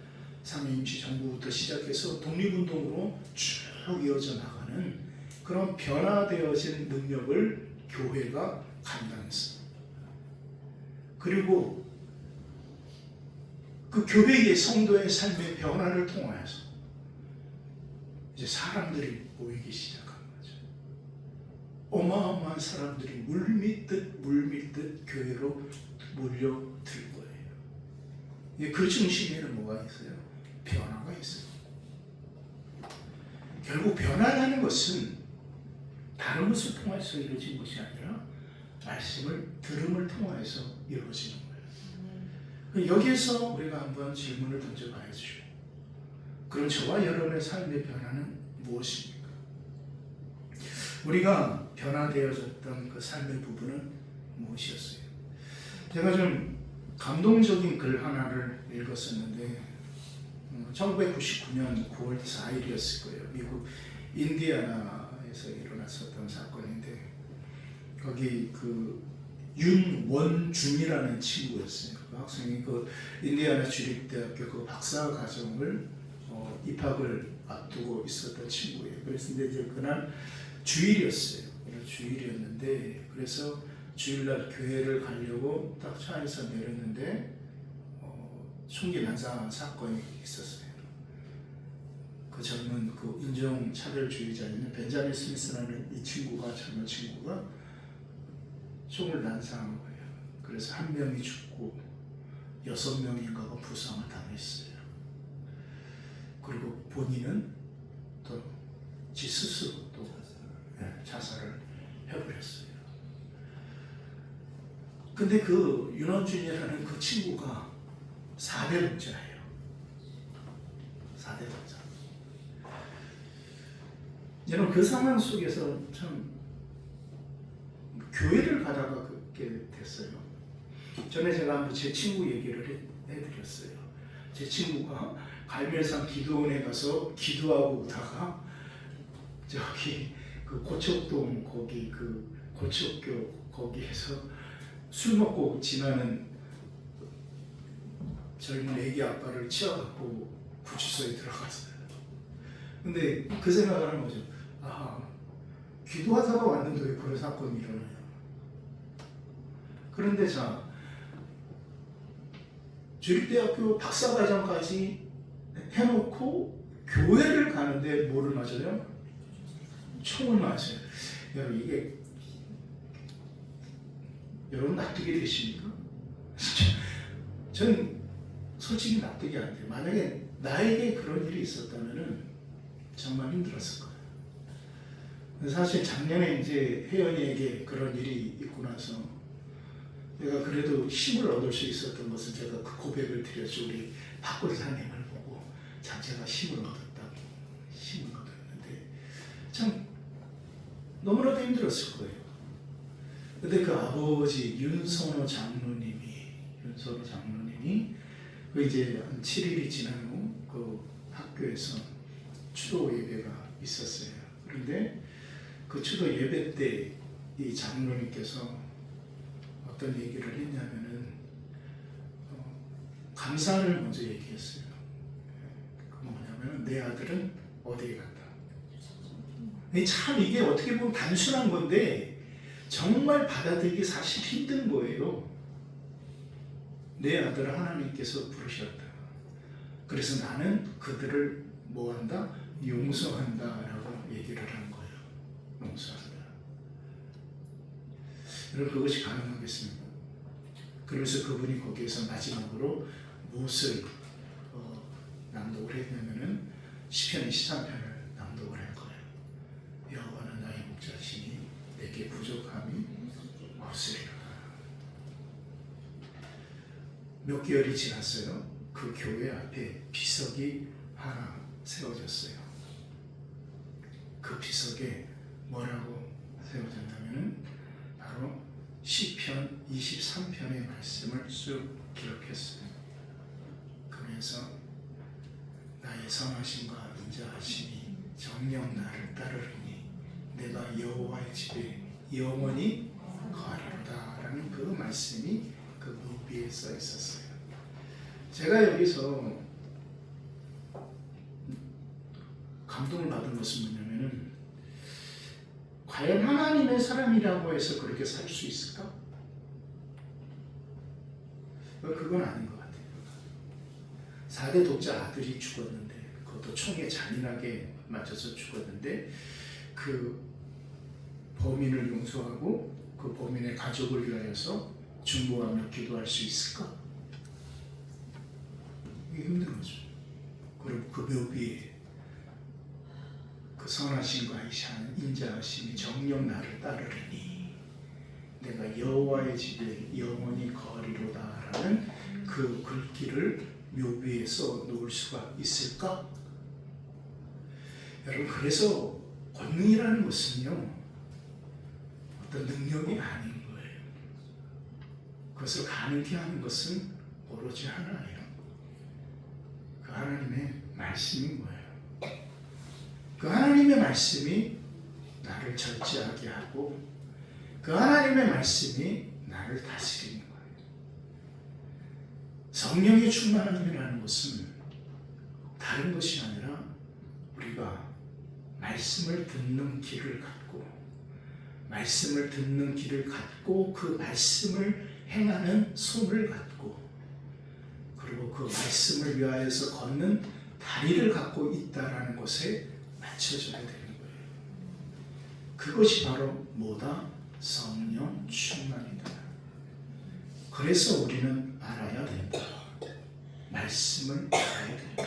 3.2 임시정부부터 시작해서 독립운동으로 쭉 이어져 나가는 그런 변화되어진 능력을 교회가 감당했습니다. 그리고 그 교회의 성도의 삶의 변화를 통하여서 이제 사람들이 모이기 시작한 거죠. 어마어마한 사람들이 물밀듯 교회로 몰려들 거예요. 그 중심에는 뭐가 있어요? 변화가 있어요. 결국 변화라는 것은 다른 것을 통해서 이루어진 것이 아니라 말씀을 들음을 통해서 이루어지는 거예요. 여기에서 우리가 한번 질문을 던져봐야죠. 그럼 저와 여러분의 삶의 변화는 무엇입니까? 우리가 변화되어졌던 그 삶의 부분은 무엇이었어요? 제가 좀 감동적인 글 하나를 읽었었는데 1999년 9월 4일이었을 거예요. 미국 인디애나에서 일어났었던 사건인데 거기 그 윤원준이라는 친구였어요. 그 학생이 그 인디애나 주립대학교 그 박사 과정을 입학을 앞두고 있었던 친구예요. 그래서 이제 그날 주일이었어요. 주일이었는데 그래서 주일날 교회를 가려고 딱 차에서 내렸는데 총기 난사 사건이 있었어요. 그 젊은 그 인종차별주의자인 벤자민 스미스라는 이 친구가 젊은 친구가 총을 난사한 거예요. 그래서 한 명이 죽고 6명인가가 부상을 당했어요. 그리고 본인은 또 지 스스로 또 자살을 해버렸어요. 근데 그 윤원준이라는 그 친구가 4대 독자예요. 4대 독자. 여러분 그 상황 속에서 참 교회를 가다가 그렇게 됐어요. 전에 제가 한번 제 친구 얘기를 해드렸어요. 제 친구가 갈멜산 기도원에 가서 기도하고 오다가 저기 그 고척동 거기 그 고척교 거기에서 술 먹고 지나는 젊은 애기 아빠를 치어갖고 구치소에 들어갔어요. 근데 그 생각을 하는 거죠. 아, 기도하다가 왔는데 왜 그런 사건이 일어나요? 그런데 자, 주립대학교 박사과정까지 해놓고 교회를 가는데 뭐를 맞아요? 총을 맞아요. 여러분 이게 여러분 납득이 되십니까? 저는 솔직히 납득이 안 돼요. 만약에 나에게 그런 일이 있었다면은 정말 힘들었을 거예요. 사실 작년에 이제 혜연이에게 그런 일이 있고 나서 내가 그래도 힘을 얻을 수 있었던 것은 제가 그 고백을 드렸죠. 우리 박권사님을 보고 참 제가 힘을 얻었다고 힘을 얻었는데 참 너무나도 힘들었을 거예요. 근데 그 아버지 윤선호 장로님이 그 이제 한 7일이 지난 후 그 학교에서 추도 예배가 있었어요. 그런데 그 추도 예배 때 이 장로님께서 어떤 얘기를 했냐면은 감사를 먼저 얘기했어요. 그 뭐냐면은 내 아들은 어디에 갔다. 참 이게 어떻게 보면 단순한 건데 정말 받아들이기 사실 힘든 거예요. 내 아들을 하나님께서 부르셨다. 그래서 나는 그들을 뭐한다? 용서한다라고 얘기를 한 거예요. 용서한다. 여러분 그것이 가능하겠습니까? 그래서 그분이 거기에서 마지막으로 무엇을 낭독을 했냐면은 시편 23편을 낭독을 할 거예요. 여호와는 나의 목자시니 내게 부족함이 없으리라. 몇 개월이 지났어요. 그 교회 앞에 비석이 하나 세워졌어요. 그 비석에 뭐라고 세워졌냐면은 바로 시편 23편의 말씀을 쭉 기록했어요. 그러면서 나의 선하심과 인자하심이 정녕 나를 따르리니 내가 여호와의 집에 영원히 거하리로다 라는 그 말씀이 그 무비에 써 있었어요. 제가 여기서 감동을 받은 것은 뭐냐면은 과연 하나님의 사람이라고 해서 그렇게 살 수 있을까? 그건 아닌 것 같아요. 4대 독자 아들이 죽었는데 그것도 총에 잔인하게 맞아서 죽었는데 그 범인을 용서하고 그 범인의 가족을 위하여서 중보하며 기도할 수 있을까? 이게 힘든 거죠. 그리고 그 묘비에 그 선하심과 인자하심이 정녕 나를 따르리니 내가 여호와의 집에 영원히 거하리로다라는 그 글귀를 묘비에 써 놓을 수가 있을까? 여러분 그래서 권능이라는 것은요 어떤 능력이 아닌 거예요. 그것을 가능케 하는 것은 오로지 하나예요. 그 하나님의 말씀인 거예요. 그 하나님의 말씀이 나를 절제하게 하고 그 하나님의 말씀이 나를 다스리는 거예요. 성령의 충만함이라는 것은 다른 것이 아니라 우리가 말씀을 듣는 길을 갖고 그 말씀을 행하는 손을 갖고 그리고 그 말씀을 위하여서 걷는 다리를 갖고 있다라는 것에 맞춰져야 되는 거예요. 그것이 바로 뭐다? 성령 충만이다. 그래서 우리는 알아야 된다. 말씀을 알아야 된다.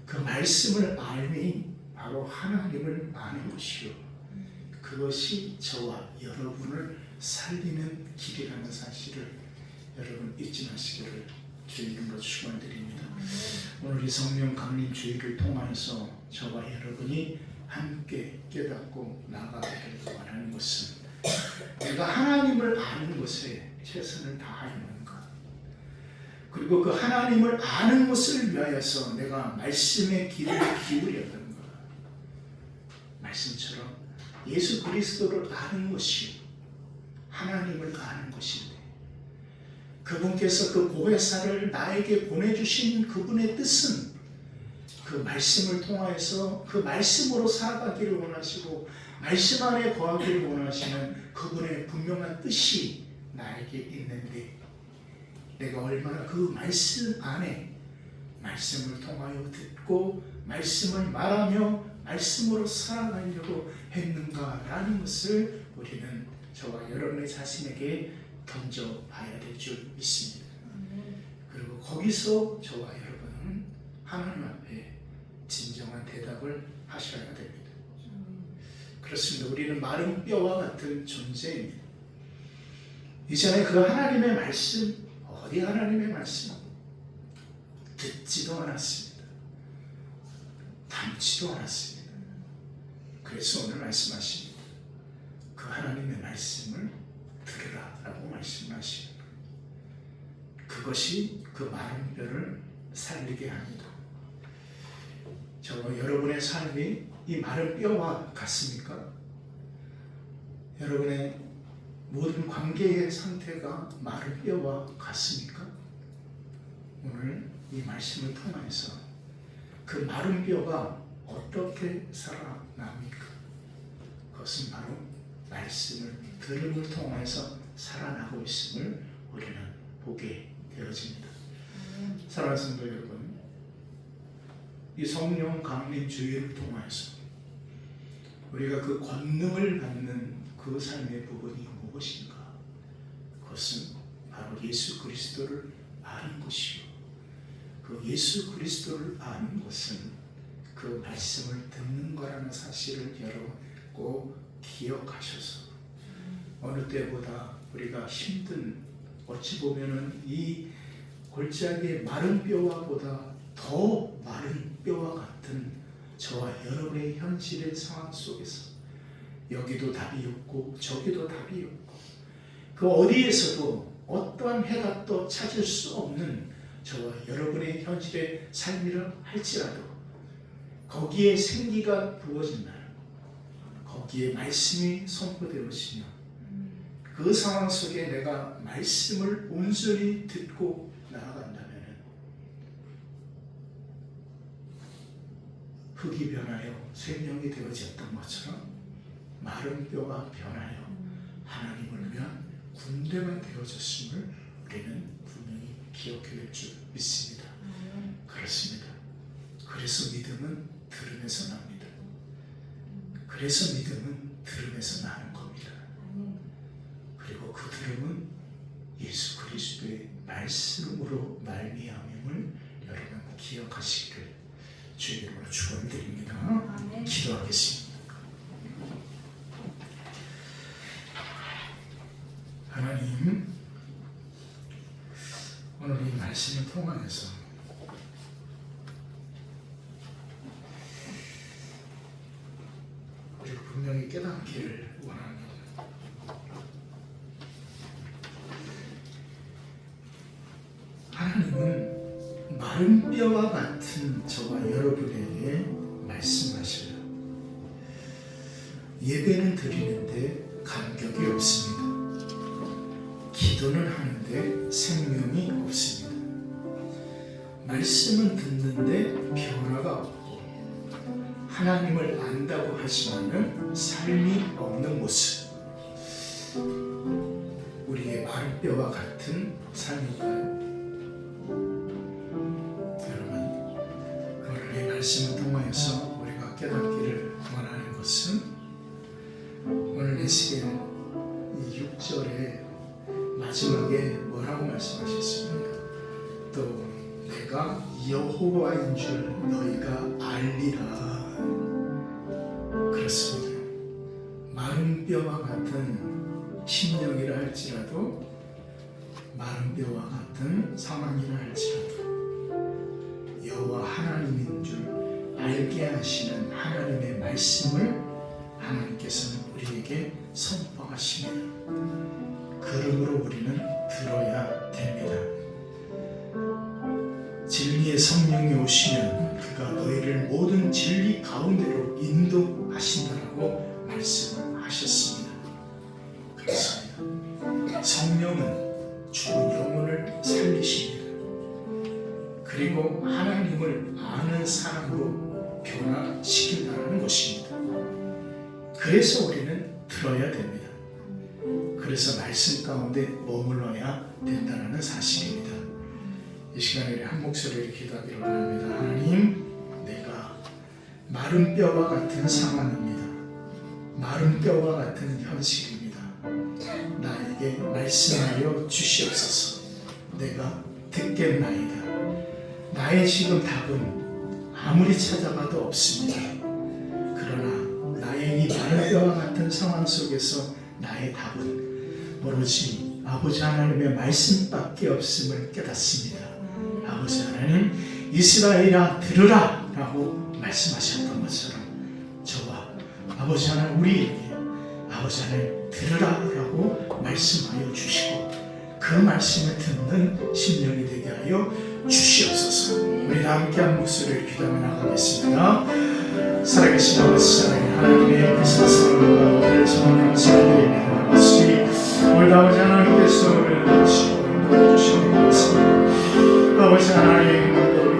그 말씀을 알미 바로 하나님을 아는 것이요. 그것이 저와 여러분을 살리는 길이라는 사실을 여러분 잊지 마시기를 주의 이름으로 축원드립니다. 오늘 이 성령 강림 주의를 통하여서 저와 여러분이 함께 깨닫고 나가기를 원하는 것은 내가 하나님을 아는 것에 최선을 다하는 것, 그리고 그 하나님을 아는 것을 위하여서 내가 말씀의 귀를 기울였던 것, 말씀처럼 예수 그리스도를 아는 것이 하나님을 아는 것인데 그분께서 그 보혜사를 나에게 보내주신 그분의 뜻은 그 말씀을 통하여서 그 말씀으로 살아가기를 원하시고 말씀 안에 거하기를 원하시는 그분의 분명한 뜻이 나에게 있는데 내가 얼마나 그 말씀 안에 말씀을 통하여 듣고 말씀을 말하며 말씀으로 살아가려고 했는가라는 것을 우리는 저와 여러분의 자신에게 던져봐야 될 줄 믿습니다. 그리고 거기서 저와 여러분은 하나님 앞에 진정한 대답을 하셔야 됩니다. 그렇습니다. 우리는 마른 뼈와 같은 존재입니다. 이전에 그 하나님의 말씀, 어디 하나님의 말씀? 듣지도 않았습니다. 담지도 않았습니다. 그래서 오늘 말씀하십니다. 그 하나님의 말씀을 들으라 라고 말씀하시는 거예요. 그것이 그 마른 뼈를 살리게 합니다. 저와 여러분의 삶이 이 마른 뼈와 같습니까? 여러분의 모든 관계의 상태가 마른 뼈와 같습니까? 오늘 이 말씀을 통해서 그 마른 뼈가 어떻게 살아납니까? 그것은 바로 말씀을 들음을 통해서 살아나고 있음을 우리는 보게 되어집니다. 사랑하는 성도 여러분, 이 성령 강림 주의를 통해서 우리가 그 권능을 받는 그 삶의 부분이 무엇인가? 그것은 바로 예수 그리스도를 아는 것이요, 그 예수 그리스도를 아는 것은 그 말씀을 듣는 거라는 사실을 여러분 꼭 기억하셔서 어느 때보다 우리가 힘든, 어찌 보면은 이 골짜기의 마른 뼈와 보다 더 마른 뼈와 같은 저와 여러분의 현실의 상황 속에서 여기도 답이 없고 저기도 답이 없고 그 어디에서도 어떠한 해답도 찾을 수 없는 저와 여러분의 현실의 삶이라 할지라도 거기에 생기가 부어진 날, 거기에 말씀이 선포되어지며 그 상황 속에 내가 말씀을 온전히 듣고 나아간다면 흙이 변하여 생명이 되어졌던 것처럼 마른 뼈가 변하여 하나님을 위한 군대가 되어졌음을 우리는 분명히 기억해야 될 줄 믿습니다. 그렇습니다. 그래서 믿음은 들음에서 납니다. 그래서 믿음은 들음에서 나는 겁니다. 그리고 그 들음은 예수 그리스도의 말씀으로 말미암음을 여러분 기억하시기를 주의 이름으로 축원드립니다. 기도하겠습니다. 하나님, 오늘 이 말씀을 통하여서 우리가 분명히 깨닫기를 원합니다. 하나님은 마른 뼈와 같은 저와 여러분에게 말씀하셔요. 예배는 드리는데 감격이 없습니다. 기도는 하는데 생명이 없습니다. 말씀은 듣는데 변화가 없고 하나님을 안다고 하지만은 삶이 없는 모습, 우리의 마른 뼈와 같은 삶일까요? 여러분, 오늘 이 말씀을 통하여서 우리가 깨닫기를 원하는 것은 오늘 에스겔 이 6절에 마지막에 뭐라고 말씀하셨습니까? 또 내가 여호와인 줄 너희가 알리라. 그렇습니다. 마른 뼈와 같은 심령이라 할지라도, 마른 뼈와 같은 상황이라 할지라도 여호와 하나님인 줄 알게 하시는 하나님의 말씀을 하나님께서는 우리에게 선포하시며 그러므로 우리는 들어야 됩니다. 진리의 성령이 오시면 그가 너희를 모든 진리 가운데로 인도하신다라고 말씀을 하셨습니다. 그렇습니다. 성령은 죽은 영혼을 살리십니다. 그리고 하나님을 아는 사람으로 변화시킨다는 것입니다. 그래서 우리는 들어야 됩니다. 그래서 말씀 가운데 머물러야 된다는 사실입니다. 이 시간에 우리 한 목소리를 기도하기를 원합니다. 하나님, 내가 마른 뼈와 같은 상황입니다. 마른 뼈와 같은 현실입니다. 나에게 말씀하여 주시옵소서. 내가 듣겠나이다. 나의 지금 답은 아무리 찾아봐도 없습니다. 그러나 나의 이 마른 뼈와 같은 상황 속에서 나의 답은 오로지 아버지 하나님의 말씀밖에 없음을 깨닫습니다. 아버지 하나님, 이스라엘아 들으라 라고 말씀하셨던 것처럼 저와 아버지 하나님 우리에게 아버지 하나님 들으라 라고 말씀하여 주시고 그 말씀을 듣는 심령이 되게 하여 주시옵소서. 우리 함께 한 목소리를 기도하며 나가겠습니다. 살아계신 아버지 하나님의 그 사랑과 오늘 정말 감사드립니다. 오늘 아버지 하나님께서 우리를 주시고 인도해주시는 것입니다. 아버지 하나님,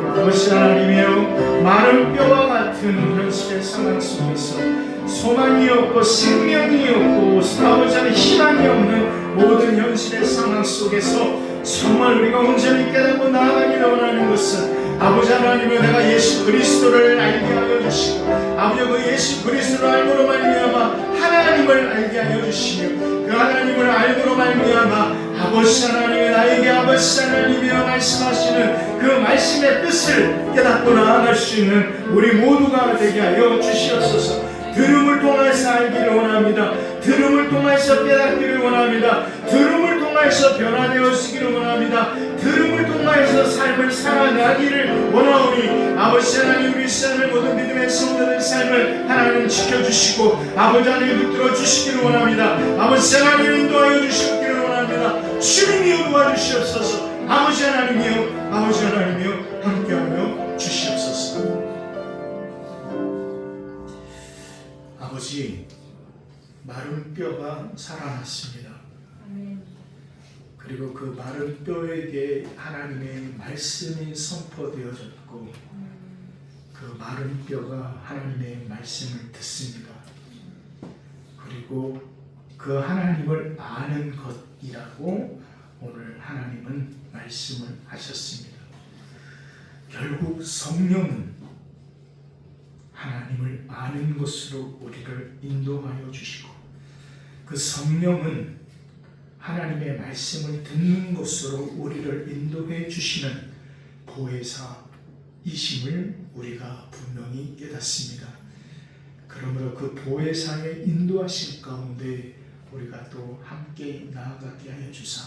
아버지 하나님이여, 마른 뼈와 같은 현실의 상황 속에서 소망이 없고 생명이 없고 아버지 하나님 희망이 없는 모든 현실의 상황 속에서 정말 우리가 온전히 깨닫고 나아가기를 원하는 것은 아버지 하나님은 내가 예수 그리스도를 알게 하여 주시고 아버지 그 예수 그리스도를 알고로 말미암아 하나님을 알게 하여 주시며 그 하나님을 알고로 말미암아 아버지 하나님이 나에게 아버지 하나님이여 말씀하시는 그 말씀의 뜻을 깨닫고 나아갈 수 있는 우리 모두가 되게 하여 주시옵소서. 들음을 통해서 알기를 원합니다. 들음을 통해서 깨닫기를 원합니다. 들음을 통해서 변화되어지기를 원합니다. 들음을 통해서 삶을 살아가기를 원하오니 아버지 하나님 우리 삶을 모든 믿음의 성도된 삶을 하나님 지켜주시고 아버지 하나님 붙들어 주시기를 원합니다. 아버지 하나님 인도하여 주시기를 원합니다. 주님이여 도와주시옵소서. 아버지 하나님이여, 아버지 하나님이여 함께하여 주시옵소서. 아버지, 마른 뼈가 살아났습니다. 그리고 그 마른 뼈에게 하나님의 말씀이 선포되어졌고 그 마른 뼈가 하나님의 말씀을 듣습니다. 그리고 그 하나님을 아는 것이라고 오늘 하나님은 말씀을 하셨습니다. 결국 성령은 하나님을 아는 것으로 우리를 인도하여 주시고 그 성령은 하나님의 말씀을 듣는 것으로 우리를 인도해 주시는 보혜사이심을 우리가 분명히 깨닫습니다. 그러므로 그 보혜사의 인도하심 가운데 우리가 또 함께 나아가게 하여 주사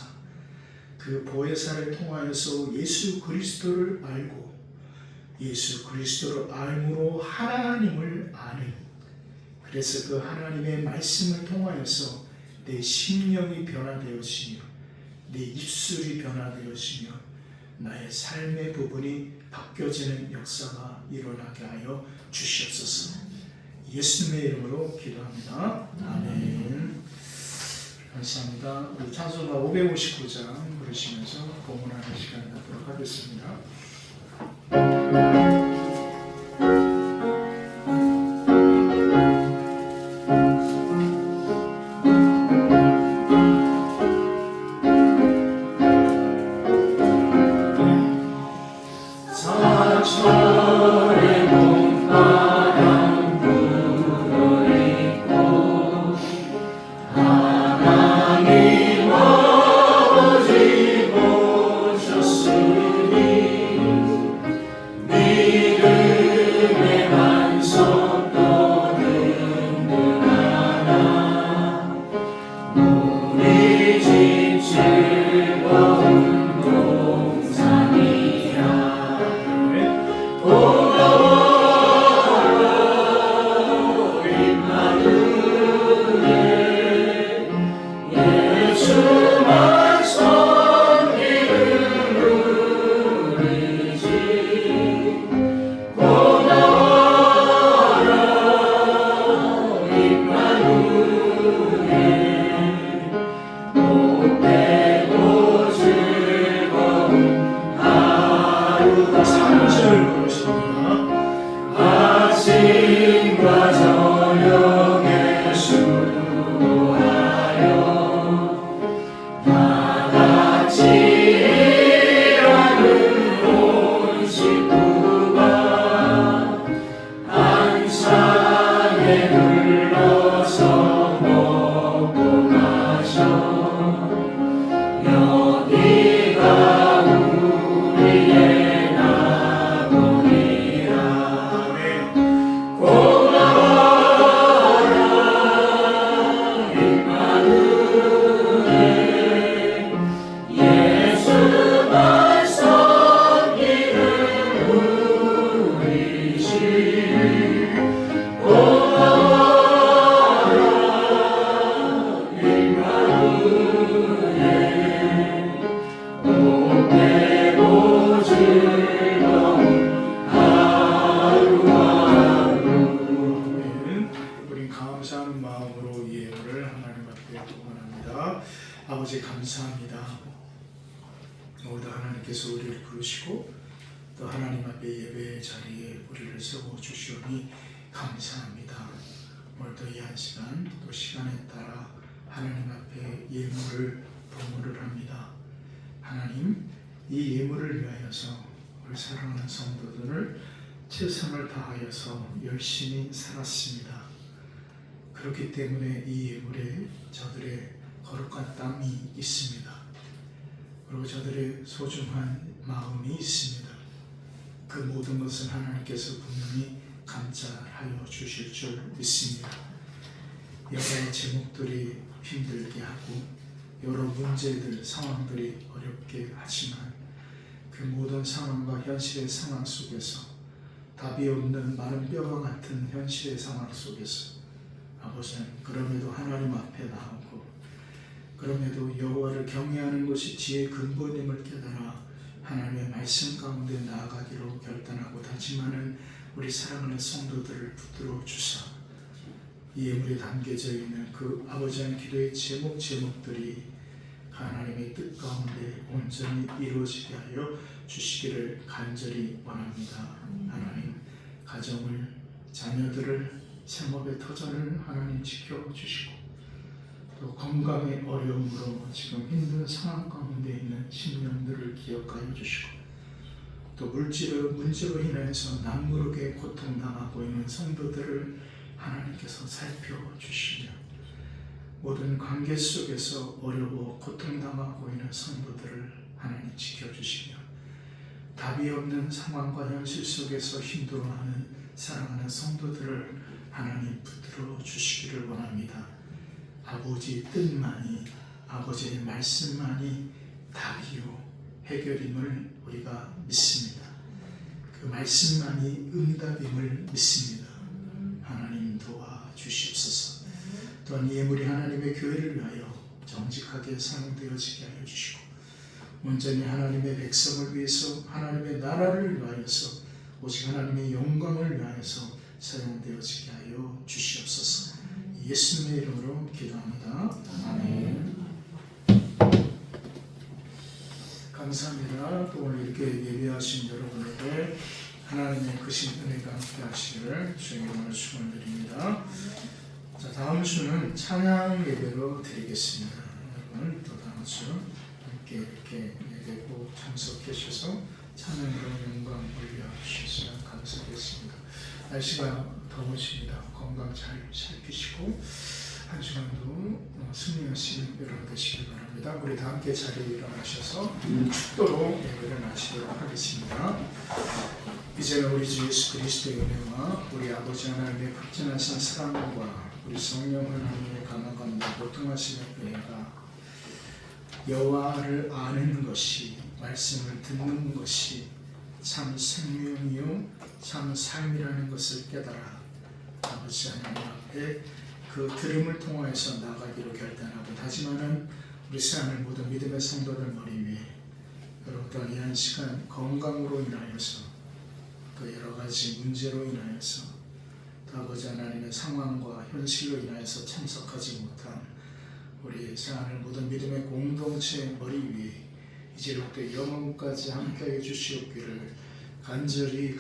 그 보혜사를 통하여서 예수 그리스도를 알고 예수 그리스도를 알므로 하나님을 아는 그래서 그 하나님의 말씀을 통하여서 내 심령이 변화되어지며 내 입술이 변화되어지며 나의 삶의 부분이 바뀌어지는 역사가 일어나게 하여 주시옵소서. 예수님의 이름으로 기도합니다. 아멘. 감사합니다. 우리 찬송가 559장 부르시면서 봉헌하는 시간 갖도록 하겠습니다. 다 같이 일하는 우리를 부르시고 또 하나님 앞에 예배의 자리에 우리를 세워주시오니 감사합니다. 오늘도 이 한 시간 또 시간에 따라 하나님 앞에 예물을 도모를 합니다. 하나님, 이 예물을 위하여서 우리 사랑하는 성도들을 최선을 다하여서 열심히 살았습니다. 그렇기 때문에 이 예물에 저들의 거룩한 땀이 있습니다. 그리고 저들의 소중한 마음이 있습니다. 그 모든 것을 하나님께서 분명히 감찰하여 주실 줄 믿습니다. 여러 가지 제목들이 힘들게 하고 여러 문제들, 상황들이 어렵게 하지만 그 모든 상황과 현실의 상황 속에서 답이 없는 마른 뼈와 같은 현실의 상황 속에서 아버지는 그럼에도 하나님 앞에 나오고 그럼에도 여호와를 경외하는 것이 지혜의 근본임을 깨달아 하나님의 말씀 가운데 나아가기로 결단하고 다짐하는 우리 사랑하는 성도들을 붙들어 주사 이 예물에 담겨져 있는 그 아버지의 기도의 제목들이 하나님의 뜻 가운데 온전히 이루어지게 하여 주시기를 간절히 원합니다. 하나님, 가정을, 자녀들을, 생업의 터전을 하나님 지켜주시고 또 건강의 어려움으로 지금 힘든 상황 가운데 있는 신령들을 기억하여 주시고 또 물질의 문제로 인해서 남무르게 고통당하고 있는 성도들을 하나님께서 살펴주시며 모든 관계 속에서 어려워 고통당하고 있는 성도들을 하나님 지켜주시며 답이 없는 상황과 현실 속에서 힘들어하는 사랑하는 성도들을 하나님 붙들어 주시기를 원합니다. 아버지의 뜻만이 아버지의 말씀만이 답이요 해결임을 우리가 믿습니다. 그 말씀만이 응답임을 믿습니다. 하나님 도와주시옵소서. 또한 이 예물이 하나님의 교회를 위하여 정직하게 사용되어지게 하여 주시고 온전히 하나님의 백성을 위해서 하나님의 나라를 위하여서 오직 하나님의 영광을 위하여서 사용되어지게 하여 주시옵소서. 예수님의 이름으로 기도합니다. 아멘. 감사합니다. 또 오늘 이렇게 예배하신 여러분에게 하나님의 크신 은혜가 함께 하시기를 주의 이름으로 축원드립니다. 자, 다음 주는 찬양 예배로 드리겠습니다. 여러분 또 다음 주 함께 이렇게 예배 꼭 참석해 주셔서 찬양으로 영광 올려주셔서 감사하겠습니다. 날씨가 더우십니다. 건강 잘 살피시고 한 주간도 승리하시는 여러분 되시길 바랍니다. 우리 다 함께 자리에 일어나셔서 축도로 예배를 마치도록 하겠습니다. 이제는 우리 주 예수 그리스도의 은혜와 우리 아버지 하나님의 극진하신 사랑과 우리 성령 하나님의 감화감과 보통하심의 은혜가 여호와를 아는 것이 말씀을 듣는 것이 참 생명이요 참 삶이라는 것을 깨달아 아버지 하나님 앞에 그 들음을 통하여서 나가기로 결단하고 다짐하는 우리 사랑하는 모든 믿음의 성도들 머리 위에 여러분 또한 이 한 시간 건강으로 인하여서 또 여러 가지 문제로 인하여서 또 아버지 하나님의 상황과 현실로 인하여서 참석하지 못한 우리 사랑하는 모든 믿음의 공동체 머리 위에 이제부터 영원까지 함께하여 주시옵기를 간절히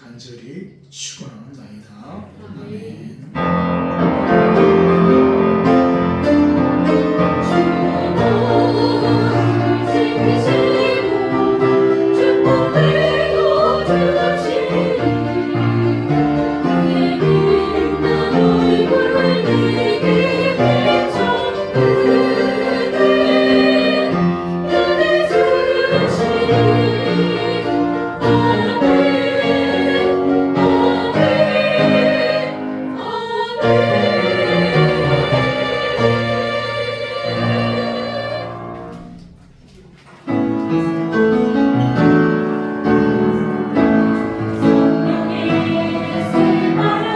축원합니다. 아멘.